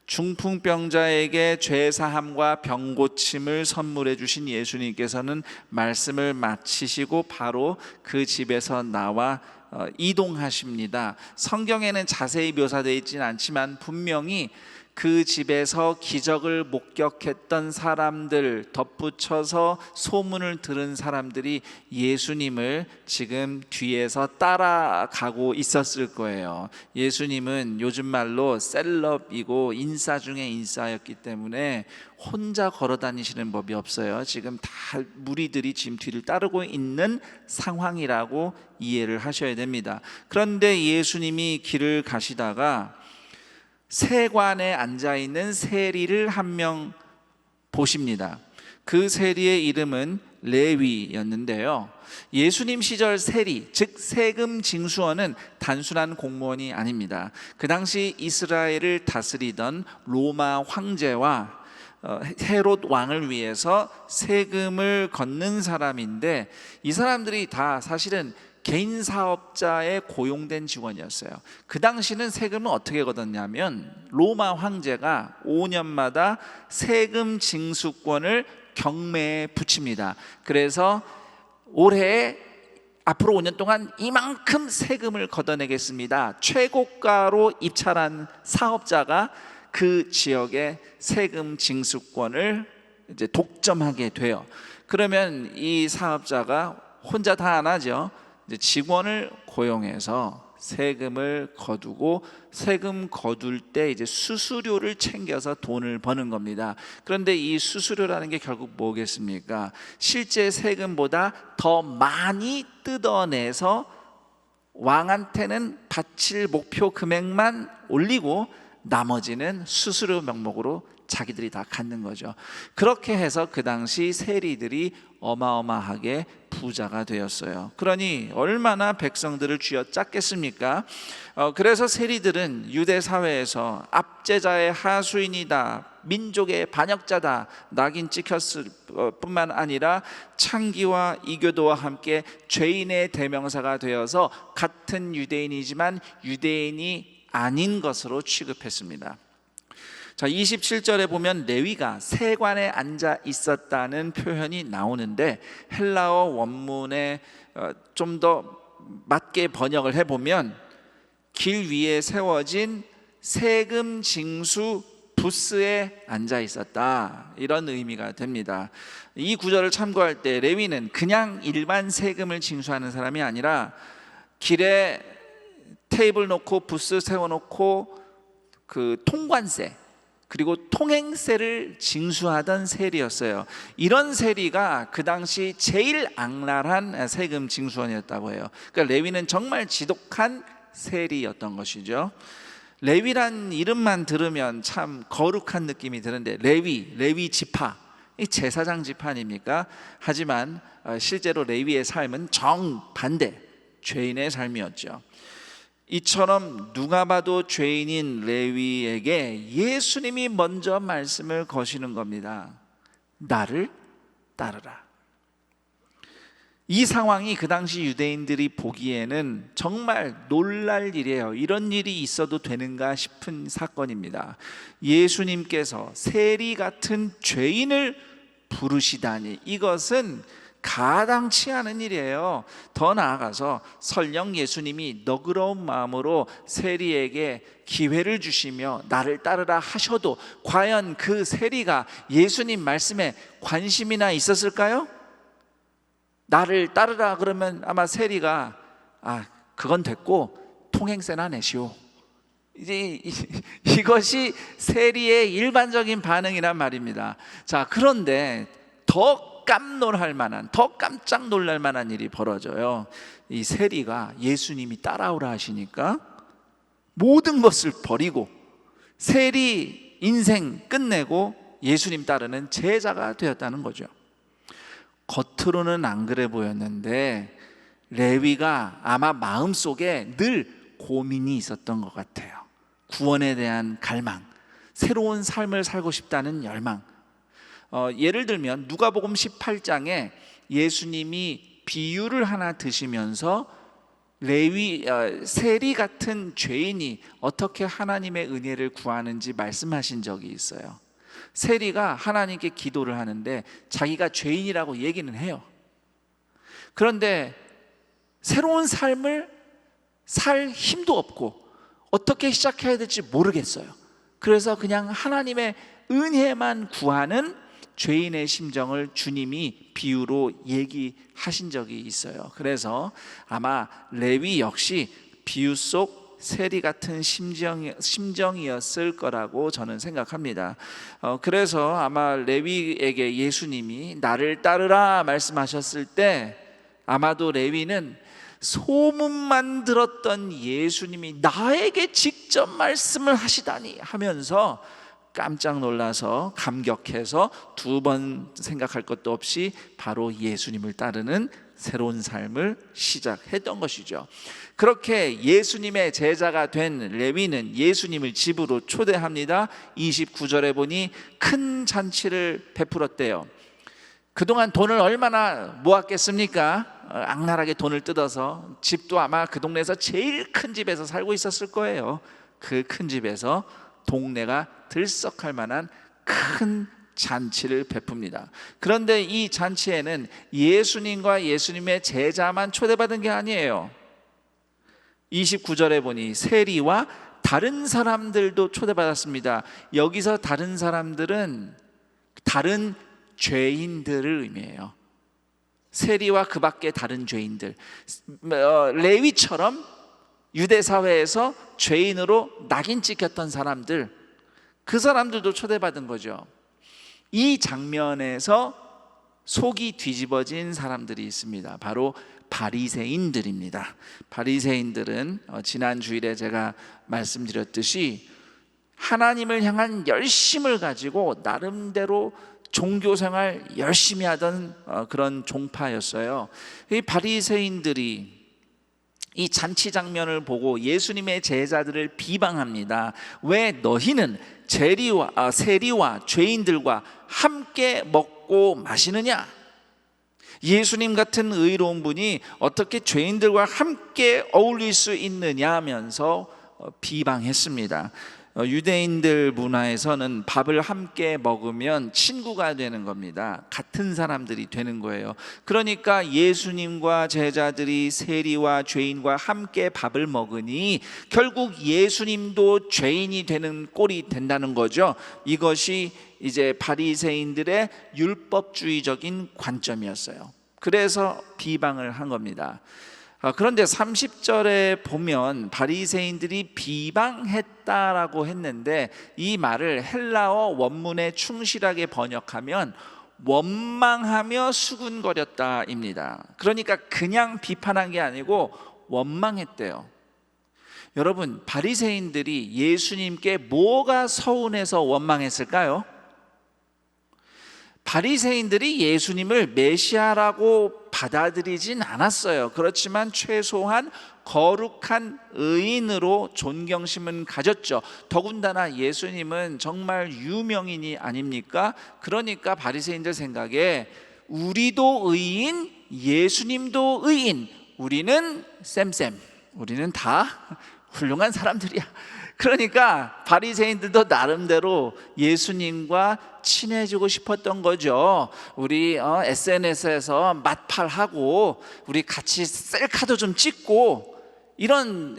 중풍병자에게 죄사함과 병고침을 선물해 주신 예수님께서는 말씀을 마치시고 바로 그 집에서 나와 이동하십니다. 성경에는 자세히 묘사되어 있지는 않지만 분명히 그 집에서 기적을 목격했던 사람들, 덧붙여서 소문을 들은 사람들이 예수님을 지금 뒤에서 따라가고 있었을 거예요. 예수님은 요즘 말로 셀럽이고 인싸 중에 인싸였기 때문에 혼자 걸어 다니시는 법이 없어요. 지금 다 무리들이 지금 뒤를 따르고 있는 상황이라고 이해를 하셔야 됩니다. 그런데 예수님이 길을 가시다가 세관에 앉아있는 세리를 한 명 보십니다. 그 세리의 이름은 레위였는데요. 예수님 시절 세리, 즉 세금 징수원은 단순한 공무원이 아닙니다. 그 당시 이스라엘을 다스리던 로마 황제와 헤롯 왕을 위해서 세금을 걷는 사람인데, 이 사람들이 다 사실은 개인 사업자에 고용된 직원이었어요. 그 당시는 세금을 어떻게 걷었냐면 로마 황제가 5년마다 세금 징수권을 경매에 붙입니다. 그래서 올해 앞으로 5년 동안 이만큼 세금을 걷어내겠습니다. 최고가로 입찰한 사업자가 그 지역의 세금 징수권을 이제 독점하게 돼요. 그러면 이 사업자가 혼자 다 안 하죠. 이제 직원을 고용해서 세금을 거두고, 세금 거둘 때 이제 수수료를 챙겨서 돈을 버는 겁니다. 그런데 이 수수료라는 게 결국 뭐겠습니까? 실제 세금보다 더 많이 뜯어내서 왕한테는 바칠 목표 금액만 올리고 나머지는 수수료 명목으로 자기들이 다 갖는 거죠. 그렇게 해서 그 당시 세리들이 어마어마하게 부자가 되었어요. 그러니 얼마나 백성들을 쥐어짰겠습니까? 그래서 세리들은 유대 사회에서 압제자의 하수인이다, 민족의 반역자다, 낙인 찍혔을 뿐만 아니라 창기와 이교도와 함께 죄인의 대명사가 되어서 같은 유대인이지만 유대인이 아닌 것으로 취급했습니다. 자, 27절에 보면 레위가 세관에 앉아 있었다는 표현이 나오는데, 헬라어 원문에 좀 더 맞게 번역을 해보면 길 위에 세워진 세금 징수 부스에 앉아 있었다, 이런 의미가 됩니다. 이 구절을 참고할 때 레위는 그냥 일반 세금을 징수하는 사람이 아니라 길에 테이블 놓고 부스 세워놓고 그 통관세 그리고 통행세를 징수하던 세리였어요. 이런 세리가 그 당시 제일 악랄한 세금 징수원이었다고 해요. 그러니까 레위는 정말 지독한 세리였던 것이죠. 레위란 이름만 들으면 참 거룩한 느낌이 드는데, 레위 지파, 이 제사장 지파 아닙니까? 하지만 실제로 레위의 삶은 정반대, 죄인의 삶이었죠. 이처럼 누가 봐도 죄인인 레위에게 예수님이 먼저 말씀을 거시는 겁니다. 나를 따르라. 이 상황이 그 당시 유대인들이 보기에는 정말 놀랄 일이에요. 이런 일이 있어도 되는가 싶은 사건입니다. 예수님께서 세리 같은 죄인을 부르시다니, 이것은 가당치 않은 일이에요. 더 나아가서 설령 예수님이 너그러운 마음으로 세리에게 기회를 주시며 나를 따르라 하셔도 과연 그 세리가 예수님 말씀에 관심이나 있었을까요? 나를 따르라 그러면 아마 세리가 그건 됐고 통행세나 내시오, 이제 이것이 세리의 일반적인 반응이란 말입니다. 자, 그런데 더 깜짝 놀랄 만한 일이 벌어져요. 이 세리가 예수님이 따라오라 하시니까 모든 것을 버리고 세리 인생 끝내고 예수님 따르는 제자가 되었다는 거죠. 겉으로는 안 그래 보였는데 레위가 아마 마음속에 늘 고민이 있었던 것 같아요. 구원에 대한 갈망, 새로운 삶을 살고 싶다는 열망. 예를 들면 누가복음 18장에 예수님이 비유를 하나 드시면서 세리 같은 죄인이 어떻게 하나님의 은혜를 구하는지 말씀하신 적이 있어요. 세리가 하나님께 기도를 하는데 자기가 죄인이라고 얘기는 해요. 그런데 새로운 삶을 살 힘도 없고 어떻게 시작해야 될지 모르겠어요. 그래서 그냥 하나님의 은혜만 구하는 죄인의 심정을 주님이 비유로 얘기하신 적이 있어요. 그래서 아마 레위 역시 비유 속 세리 같은 심정이었을 거라고 저는 생각합니다. 그래서 아마 레위에게 예수님이 나를 따르라 말씀하셨을 때 아마도 레위는 소문만 들었던 예수님이 나에게 직접 말씀을 하시다니 하면서 깜짝 놀라서 감격해서 두 번 생각할 것도 없이 바로 예수님을 따르는 새로운 삶을 시작했던 것이죠. 그렇게 예수님의 제자가 된 레위는 예수님을 집으로 초대합니다. 29절에 보니 큰 잔치를 베풀었대요. 그동안 돈을 얼마나 모았겠습니까? 악랄하게 돈을 뜯어서 집도 아마 그 동네에서 제일 큰 집에서 살고 있었을 거예요. 그 큰 집에서 동네가 들썩할 만한 큰 잔치를 베풉니다. 그런데 이 잔치에는 예수님과 예수님의 제자만 초대받은 게 아니에요. 29절에 보니 세리와 다른 사람들도 초대받았습니다. 여기서 다른 사람들은 다른 죄인들을 의미해요. 세리와 그 밖에 다른 죄인들, 레위처럼 유대 사회에서 죄인으로 낙인 찍혔던 사람들, 그 사람들도 초대받은 거죠. 이 장면에서 속이 뒤집어진 사람들이 있습니다. 바로 바리새인들입니다. 바리새인들은 지난 주일에 제가 말씀드렸듯이 하나님을 향한 열심을 가지고 나름대로 종교생활 열심히 하던 그런 종파였어요. 이 바리새인들이 이 잔치 장면을 보고 예수님의 제자들을 비방합니다. 왜 너희는 세리와 죄인들과 함께 먹고 마시느냐? 예수님 같은 의로운 분이 어떻게 죄인들과 함께 어울릴 수 있느냐 하면서 비방했습니다. 유대인들 문화에서는 밥을 함께 먹으면 친구가 되는 겁니다. 같은 사람들이 되는 거예요. 그러니까 예수님과 제자들이 세리와 죄인과 함께 밥을 먹으니 결국 예수님도 죄인이 되는 꼴이 된다는 거죠. 이것이 이제 바리새인들의 율법주의적인 관점이었어요. 그래서 비방을 한 겁니다. 그런데 30절에 보면 바리새인들이 비방했다라고 했는데 이 말을 헬라어 원문에 충실하게 번역하면 원망하며 수군거렸다입니다. 그러니까 그냥 비판한 게 아니고 원망했대요. 여러분, 바리새인들이 예수님께 뭐가 서운해서 원망했을까요? 바리새인들이 예수님을 메시아라고 받아들이진 않았어요. 그렇지만 최소한 거룩한 의인으로 존경심은 가졌죠. 더군다나 예수님은 정말 유명인이 아닙니까? 그러니까 바리새인들 생각에 우리도 의인, 예수님도 의인, 우리는 쌤쌤, 우리는 다 훌륭한 사람들이야. 그러니까 바리새인들도 나름대로 예수님과 친해지고 싶었던 거죠. 우리 SNS에서 맛팔하고 우리 같이 셀카도 좀 찍고 이런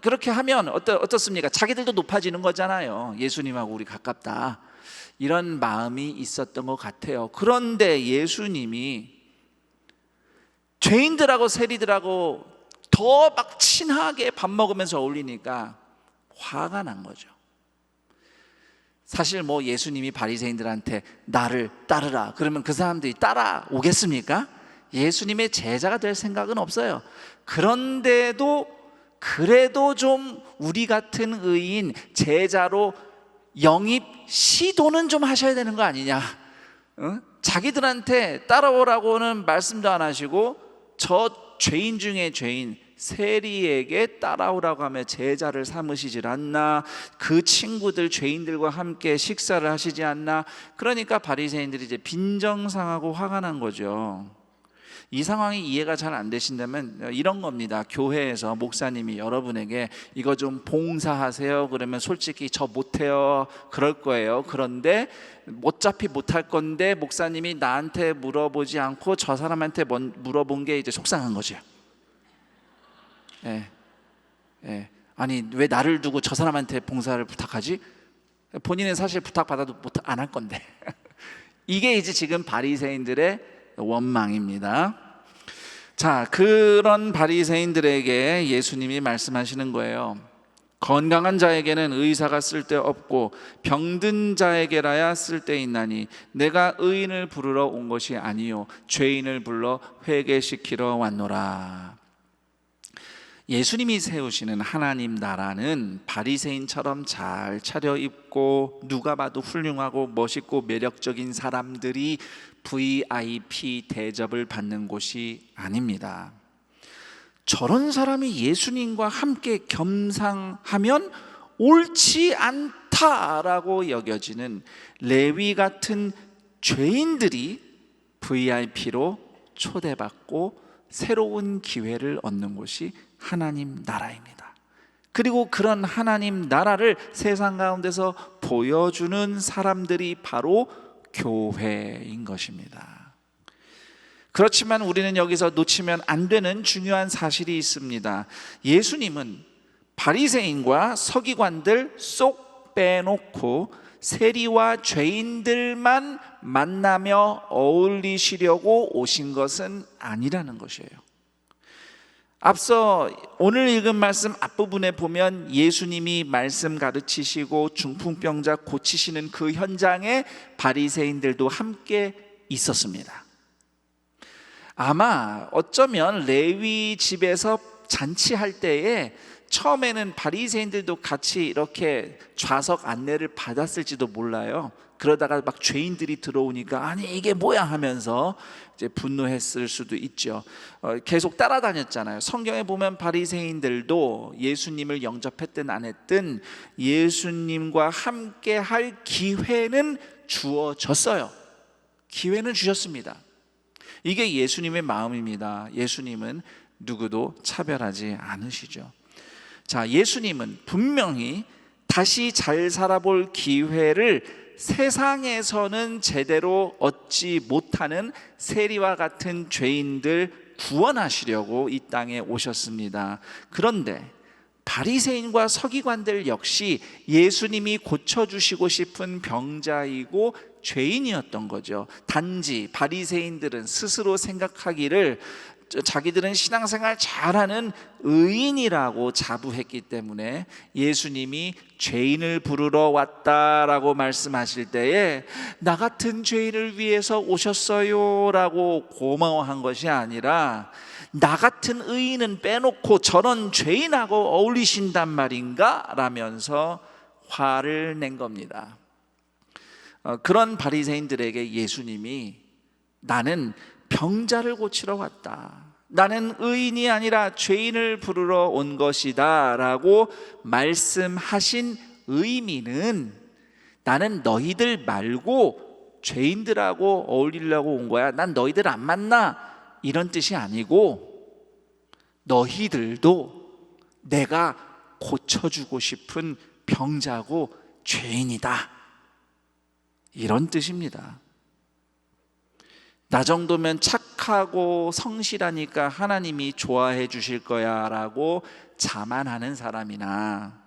그렇게 하면 어떻습니까? 자기들도 높아지는 거잖아요. 예수님하고 우리 가깝다, 이런 마음이 있었던 것 같아요. 그런데 예수님이 죄인들하고 세리들하고 더 막 친하게 밥 먹으면서 어울리니까 화가 난 거죠. 사실 뭐 예수님이 바리새인들한테 나를 따르라 그러면 그 사람들이 따라오겠습니까? 예수님의 제자가 될 생각은 없어요. 그런데도 그래도 좀 우리 같은 의인 제자로 영입 시도는 좀 하셔야 되는 거 아니냐? 자기들한테 따라오라고는 말씀도 안 하시고 저 죄인 중에 죄인 세리에게 따라오라고 하며 제자를 삼으시질 않나? 그 친구들 죄인들과 함께 식사를 하시지 않나? 그러니까 바리새인들이 이제 빈정상하고 화가 난 거죠. 이 상황이 이해가 잘 안 되신다면 이런 겁니다. 교회에서 목사님이 여러분에게 이거 좀 봉사하세요 그러면 솔직히 저 못해요 그럴 거예요. 그런데 어차피 못할 건데 목사님이 나한테 물어보지 않고 저 사람한테 물어본 게 이제 속상한 거죠. 아니 왜 나를 두고 저 사람한테 봉사를 부탁하지? 본인은 사실 부탁받아도 안 할 건데 이게 이제 지금 바리새인들의 원망입니다. 자, 그런 바리새인들에게 예수님이 말씀하시는 거예요. 건강한 자에게는 의사가 쓸데없고 병든 자에게라야 쓸데있나니 내가 의인을 부르러 온 것이 아니요 죄인을 불러 회개시키러 왔노라. 예수님이 세우시는 하나님 나라는 바리새인처럼 잘 차려입고 누가 봐도 훌륭하고 멋있고 매력적인 사람들이 VIP 대접을 받는 곳이 아닙니다. 저런 사람이 예수님과 함께 겸상하면 옳지 않다라고 여겨지는 레위 같은 죄인들이 VIP로 초대받고 새로운 기회를 얻는 곳이 하나님 나라입니다. 그리고 그런 하나님 나라를 세상 가운데서 보여주는 사람들이 바로 교회인 것입니다. 그렇지만 우리는 여기서 놓치면 안 되는 중요한 사실이 있습니다. 예수님은 바리새인과 서기관들 쏙 빼놓고 세리와 죄인들만 만나며 어울리시려고 오신 것은 아니라는 것이에요. 앞서 오늘 읽은 말씀 앞부분에 보면 예수님이 말씀 가르치시고 중풍병자 고치시는 그 현장에 바리새인들도 함께 있었습니다. 아마 어쩌면 레위 집에서 잔치할 때에 처음에는 바리새인들도 같이 이렇게 좌석 안내를 받았을지도 몰라요. 그러다가 막 죄인들이 들어오니까 아니 이게 뭐야 하면서 이제 분노했을 수도 있죠. 계속 따라다녔잖아요. 성경에 보면 바리새인들도 예수님을 영접했든 안 했든 예수님과 함께 할 기회는 주어졌어요. 기회는 주셨습니다. 이게 예수님의 마음입니다. 예수님은 누구도 차별하지 않으시죠. 자, 예수님은 분명히 다시 잘 살아볼 기회를 세상에서는 제대로 얻지 못하는 세리와 같은 죄인들 구원하시려고 이 땅에 오셨습니다. 그런데 바리새인과 서기관들 역시 예수님이 고쳐주시고 싶은 병자이고 죄인이었던 거죠. 단지 바리새인들은 스스로 생각하기를 자기들은 신앙생활 잘하는 의인이라고 자부했기 때문에 예수님이 죄인을 부르러 왔다라고 말씀하실 때에 나 같은 죄인을 위해서 오셨어요 라고 고마워한 것이 아니라 나 같은 의인은 빼놓고 저런 죄인하고 어울리신단 말인가? 라면서 화를 낸 겁니다. 그런 바리새인들에게 예수님이 나는 병자를 고치러 왔다. 나는 의인이 아니라 죄인을 부르러 온 것이다 라고 말씀하신 의미는 나는 너희들 말고 죄인들하고 어울리려고 온 거야. 난 너희들 안 만나. 이런 뜻이 아니고 너희들도 내가 고쳐주고 싶은 병자고 죄인이다. 이런 뜻입니다. 나 정도면 착하고 성실하니까 하나님이 좋아해 주실 거야 라고 자만하는 사람이나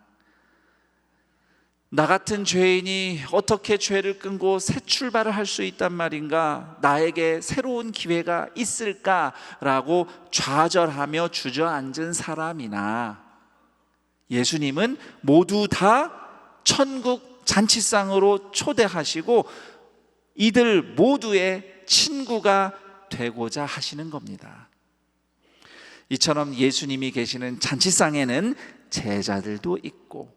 나 같은 죄인이 어떻게 죄를 끊고 새 출발을 할 수 있단 말인가, 나에게 새로운 기회가 있을까라고 좌절하며 주저앉은 사람이나 예수님은 모두 다 천국 잔치상으로 초대하시고 이들 모두의 친구가 되고자 하시는 겁니다. 이처럼 예수님이 계시는 잔치상에는 제자들도 있고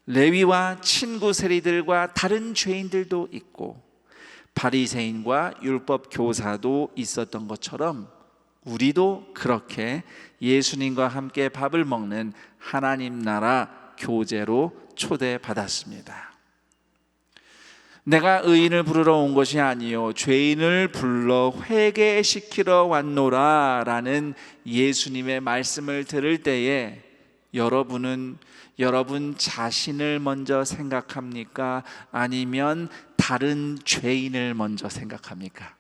레위와 친구 세리들과 다른 죄인들도 있고 바리새인과 율법 교사도 있었던 것처럼 우리도 그렇게 예수님과 함께 밥을 먹는 하나님 나라 교제로 초대받았습니다. 내가 의인을 부르러 온 것이 아니요 죄인을 불러 회개시키러 왔노라 라는 예수님의 말씀을 들을 때에 여러분 자신을 먼저 생각합니까? 아니면 다른 죄인을 먼저 생각합니까?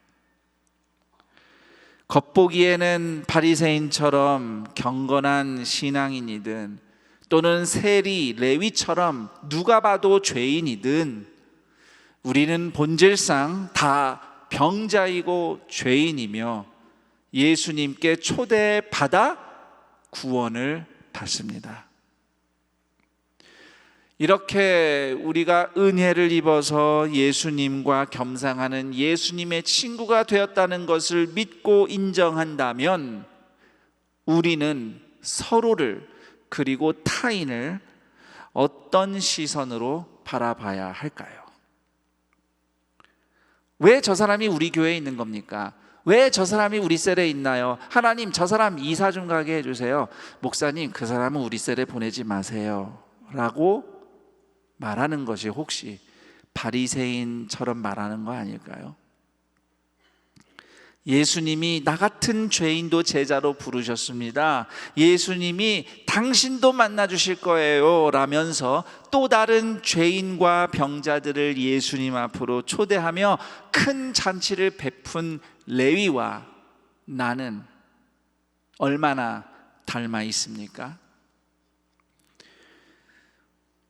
겉보기에는 바리새인처럼 경건한 신앙인이든 또는 세리, 레위처럼 누가 봐도 죄인이든 우리는 본질상 다 병자이고 죄인이며 예수님께 초대받아 구원을 받습니다. 이렇게 우리가 은혜를 입어서 예수님과 겸상하는 예수님의 친구가 되었다는 것을 믿고 인정한다면 우리는 서로를 그리고 타인을 어떤 시선으로 바라봐야 할까요? 왜 저 사람이 우리 교회에 있는 겁니까? 왜 저 사람이 우리 셀에 있나요? 하나님, 저 사람 이사 좀 가게 해주세요. 목사님, 그 사람은 우리 셀에 보내지 마세요 라고 말하는 것이 혹시 바리새인처럼 말하는 거 아닐까요? 예수님이 나 같은 죄인도 제자로 부르셨습니다. 예수님이 당신도 만나 주실 거예요 라면서 또 다른 죄인과 병자들을 예수님 앞으로 초대하며 큰 잔치를 베푼 레위와 나는 얼마나 닮아 있습니까?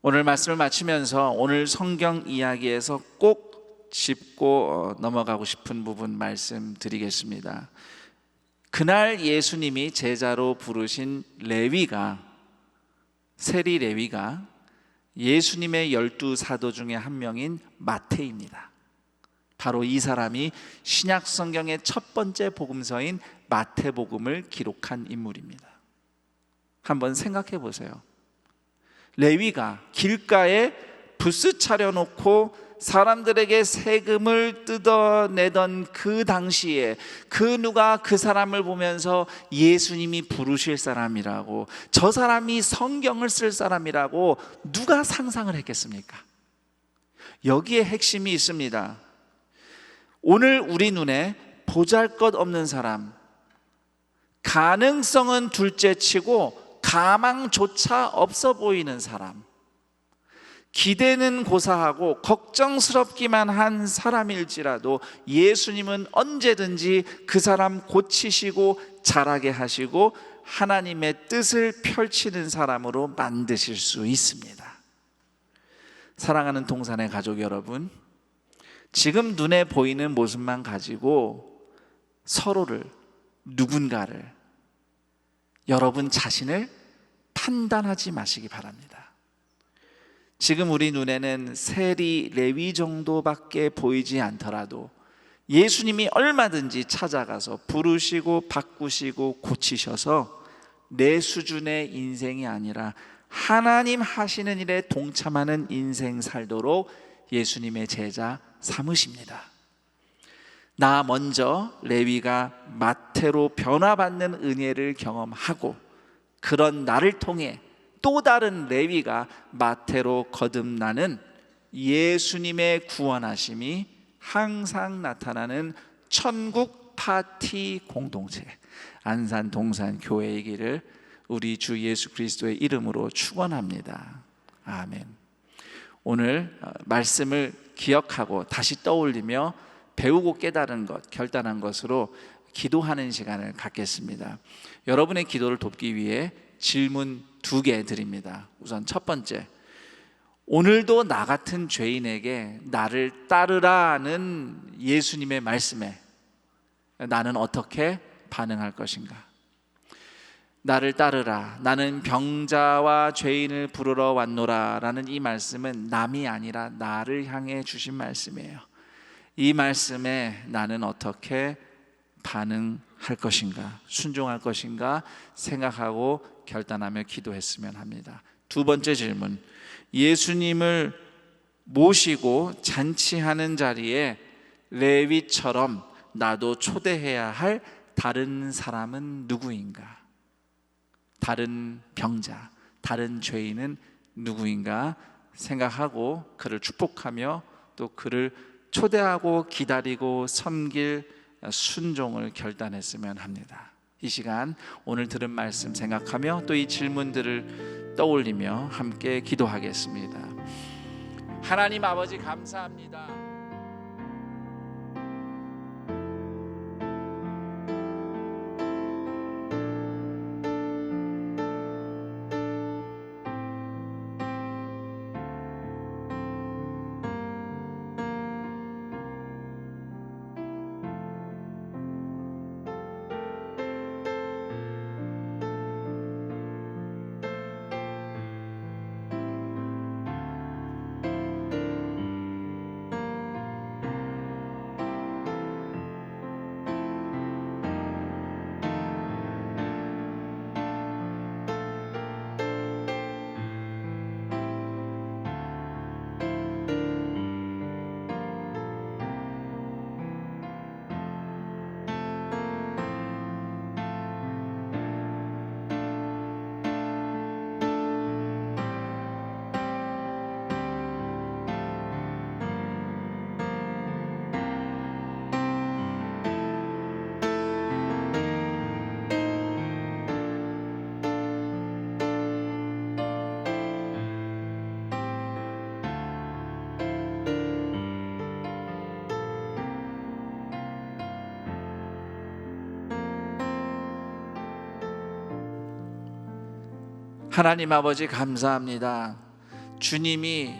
오늘 말씀을 마치면서 오늘 성경 이야기에서 꼭 짚고 넘어가고 싶은 부분 말씀드리겠습니다. 그날 예수님이 제자로 부르신 레위가, 세리 레위가 예수님의 12사도 중에 한 명인 마태입니다. 바로 이 사람이 신약 성경의 첫 번째 복음서인 마태복음을 기록한 인물입니다. 한번 생각해 보세요. 레위가 길가에 부스 차려놓고 사람들에게 세금을 뜯어내던 그 당시에 그 누가 그 사람을 보면서 예수님이 부르실 사람이라고, 저 사람이 성경을 쓸 사람이라고 누가 상상을 했겠습니까? 여기에 핵심이 있습니다. 오늘 우리 눈에 보잘것없는 사람, 가능성은 둘째치고 가망조차 없어 보이는 사람, 기대는 고사하고 걱정스럽기만 한 사람일지라도 예수님은 언제든지 그 사람 고치시고 자라게 하시고 하나님의 뜻을 펼치는 사람으로 만드실 수 있습니다. 사랑하는 동산의 가족 여러분, 지금 눈에 보이는 모습만 가지고 서로를, 누군가를, 여러분 자신을 판단하지 마시기 바랍니다. 지금 우리 눈에는 세리, 레위 정도밖에 보이지 않더라도 예수님이 얼마든지 찾아가서 부르시고 바꾸시고 고치셔서 내 수준의 인생이 아니라 하나님 하시는 일에 동참하는 인생 살도록 예수님의 제자 삼으십니다. 나 먼저 레위가 마태로 변화받는 은혜를 경험하고 그런 나를 통해 또 다른 레위가 마태로 거듭나는 예수님의 구원하심이 항상 나타나는 천국 파티 공동체 안산 동산 교회이기를 우리 주 예수 그리스도의 이름으로 축원합니다. 아멘. 오늘 말씀을 기억하고 다시 떠올리며 배우고 깨달은 것, 결단한 것으로 기도하는 시간을 갖겠습니다. 여러분의 기도를 돕기 위해 질문 2개 드립니다. 우선 첫 번째, 오늘도 나 같은 죄인에게 나를 따르라는 예수님의 말씀에 나는 어떻게 반응할 것인가? 나를 따르라, 나는 병자와 죄인을 부르러 왔노라 라는 이 말씀은 남이 아니라 나를 향해 주신 말씀이에요. 이 말씀에 나는 어떻게 반응할 것인가, 순종할 것인가 생각하고 결단하며 기도했으면 합니다. 2번째 질문, 예수님을 모시고 잔치하는 자리에 레위처럼 나도 초대해야 할 다른 사람은 누구인가? 다른 병자, 다른 죄인은 누구인가 생각하고 그를 축복하며 또 그를 초대하고 기다리고 섬길 순종을 결단했으면 합니다. 이 시간 오늘 들은 말씀 생각하며 또 이 질문들을 떠올리며 함께 기도하겠습니다. 하나님 아버지 감사합니다. 하나님 아버지 감사합니다. 주님이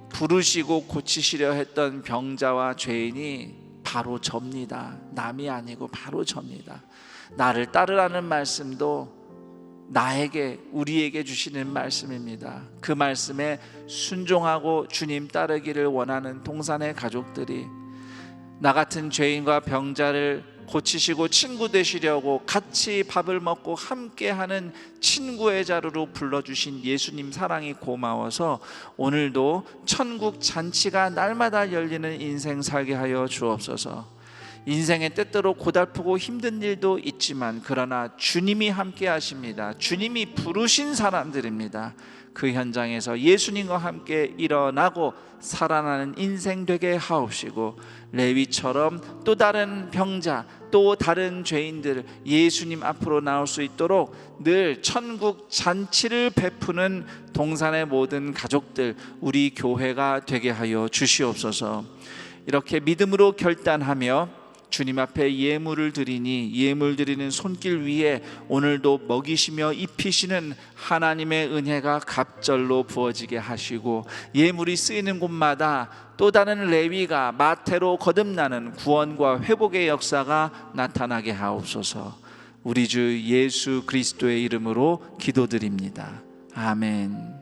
부르시고 고치시려 했던 병자와 죄인이 바로 접니다. 남이 아니고 바로 접니다. 나를 따르라는 말씀도 나에게, 우리에게 주시는 말씀입니다. 그 말씀에 순종하고 주님 따르기를 원하는 동산의 가족들이 나 같은 죄인과 병자를 고치시고 친구 되시려고 같이 밥을 먹고 함께하는 친구의 자루로 불러주신 예수님 사랑이 고마워서 오늘도 천국 잔치가 날마다 열리는 인생 살게 하여 주옵소서. 인생의 때때로 고달프고 힘든 일도 있지만 그러나 주님이 함께 하십니다. 주님이 부르신 사람들입니다. 그 현장에서 예수님과 함께 일어나고 살아나는 인생 되게 하옵시고, 레위처럼 또 다른 병자, 또 다른 죄인들 예수님 앞으로 나올 수 있도록 늘 천국 잔치를 베푸는 동산의 모든 가족들, 우리 교회가 되게 하여 주시옵소서. 이렇게 믿음으로 결단하며 주님 앞에 예물을 드리니 예물 드리는 손길 위에 오늘도 먹이시며 입히시는 하나님의 은혜가 갑절로 부어지게 하시고, 예물이 쓰이는 곳마다 또 다른 레위가 마태로 거듭나는 구원과 회복의 역사가 나타나게 하옵소서. 우리 주 예수 그리스도의 이름으로 기도드립니다. 아멘.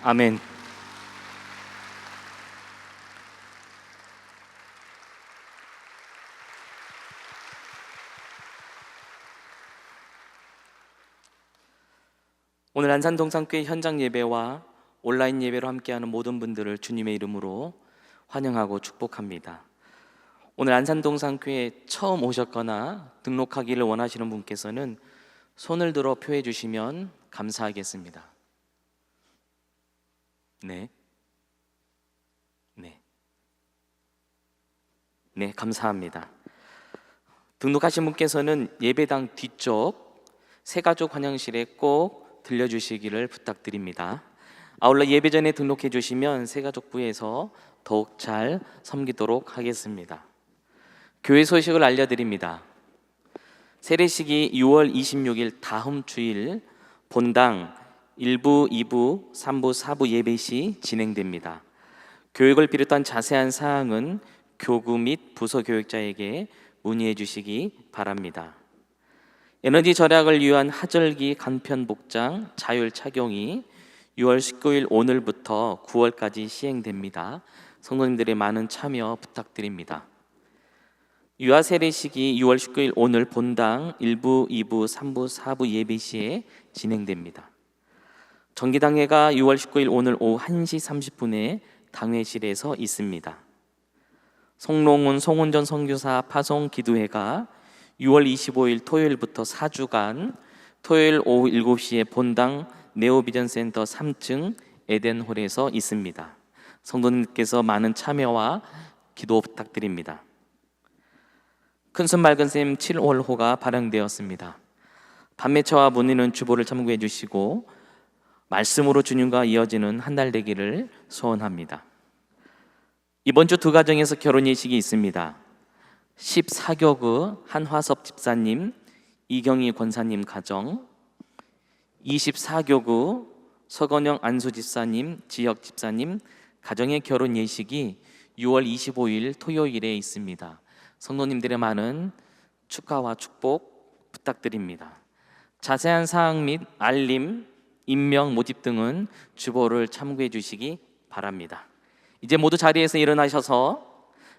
아멘. 오늘 안산동산교회 현장 예배와 온라인 예배로 함께하는 모든 분들을 주님의 이름으로 환영하고 축복합니다. 오늘 안산동산교회 처음 오셨거나 등록하기를 원하시는 분께서는 손을 들어 표해 주시면 감사하겠습니다. 네, 감사합니다. 등록하신 분께서는 예배당 뒤쪽 새가족 환영실에 꼭 들려주시기를 부탁드립니다. 아울러 예배 전에 등록해 주시면 새가족부에서 더욱 잘 섬기도록 하겠습니다. 교회 소식을 알려드립니다. 세례식이 6월 26일 다음 주일 본당 1부, 2부, 3부, 4부 예배 시 진행됩니다. 교육을 비롯한 자세한 사항은 교구 및 부서 교육자에게 문의해 주시기 바랍니다. 에너지 절약을 위한 하절기 간편 복장 자율 착용이 6월 19일 오늘부터 9월까지 시행됩니다. 성도님들의 많은 참여 부탁드립니다. 유아 세례식이 6월 19일 오늘 본당 1부, 2부, 3부, 4부 예배 시에 진행됩니다. 정기당회가 6월 19일 오늘 오후 1시 30분에 당회실에서 있습니다. 송롱훈 송은전 선교사 파송 기도회가 6월 25일 토요일부터 4주간 토요일 오후 7시에 본당 네오비전센터 3층 에덴홀에서 있습니다. 성도님께서 많은 참여와 기도 부탁드립니다. 큰손 맑은샘 7월호가 발행되었습니다. 판매처와 문의는 주보를 참고해 주시고 말씀으로 주님과 이어지는 한 달 되기를 소원합니다. 이번 주 두 가정에서 결혼 예식이 있습니다. 14교구 한화섭 집사님, 이경희 권사님 가정, 24교구 서건영 안수 집사님, 지혁 집사님 가정의 결혼 예식이 6월 25일 토요일에 있습니다. 성도님들의 많은 축하와 축복 부탁드립니다. 자세한 사항 및 알림, 임명, 모집 등은 주보를 참고해 주시기 바랍니다. 이제 모두 자리에서 일어나셔서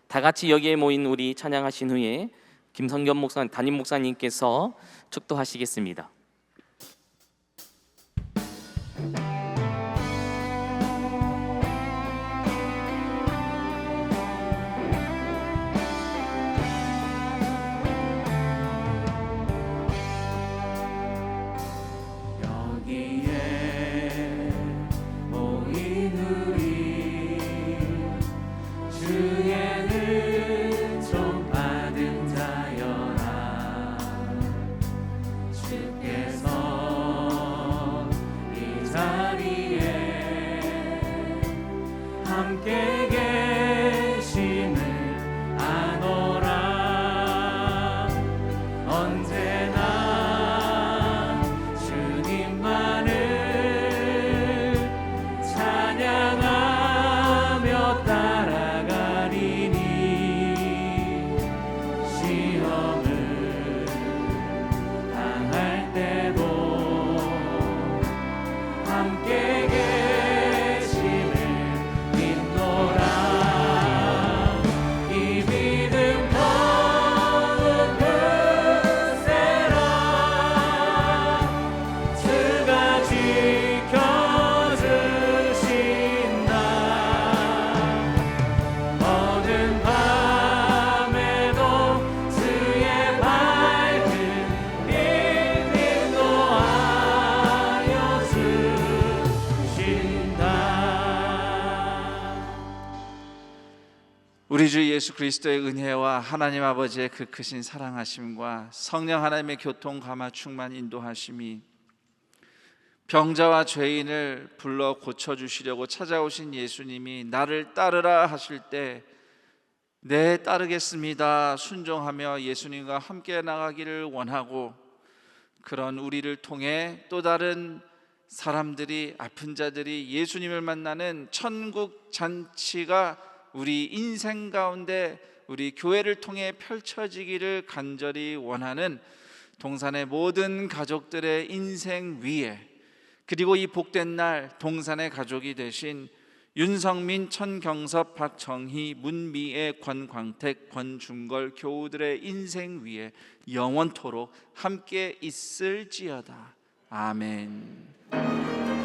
다 같이 여기에 모인 우리 찬양하신 후에 김성겸 목사, 담임 목사님께서 축도하시겠습니다. 여기에 모인 우리 주의 은총 받은 자여라. 주께서 이 자리에 함께 계심을 아노라. 언제나 주님만을 찬양하며 따라가리니. 시험을 당할 때도 함께 계심을 믿노라. 이 믿음 더욱 굳세라. 주가 지켜주신다. 어두운 밤에도 주의 밝은 빛 인도하여 주신다. 우리 주 예수 그리스도의 은혜와 하나님 아버지의 그 크신 사랑하심과 성령 하나님의 교통 감화 충만 인도하심이 병자와 죄인을 불러 고쳐주시려고 찾아오신 예수님이 나를 따르라 하실 때 네, 따르겠습니다 순종하며 예수님과 함께 나가기를 원하고, 그런 우리를 통해 또 다른 사람들이, 아픈 자들이 예수님을 만나는 천국 잔치가 우리 인생 가운데 우리 교회를 통해 펼쳐지기를 간절히 원하는 동산의 모든 가족들의 인생 위에 그리고 이 복된 날 동산의 가족이 되신 윤성민, 천경섭, 박정희, 문미애, 권광택, 권중걸 교우들의 인생 위에 영원토록 함께 있을지어다. 아멘.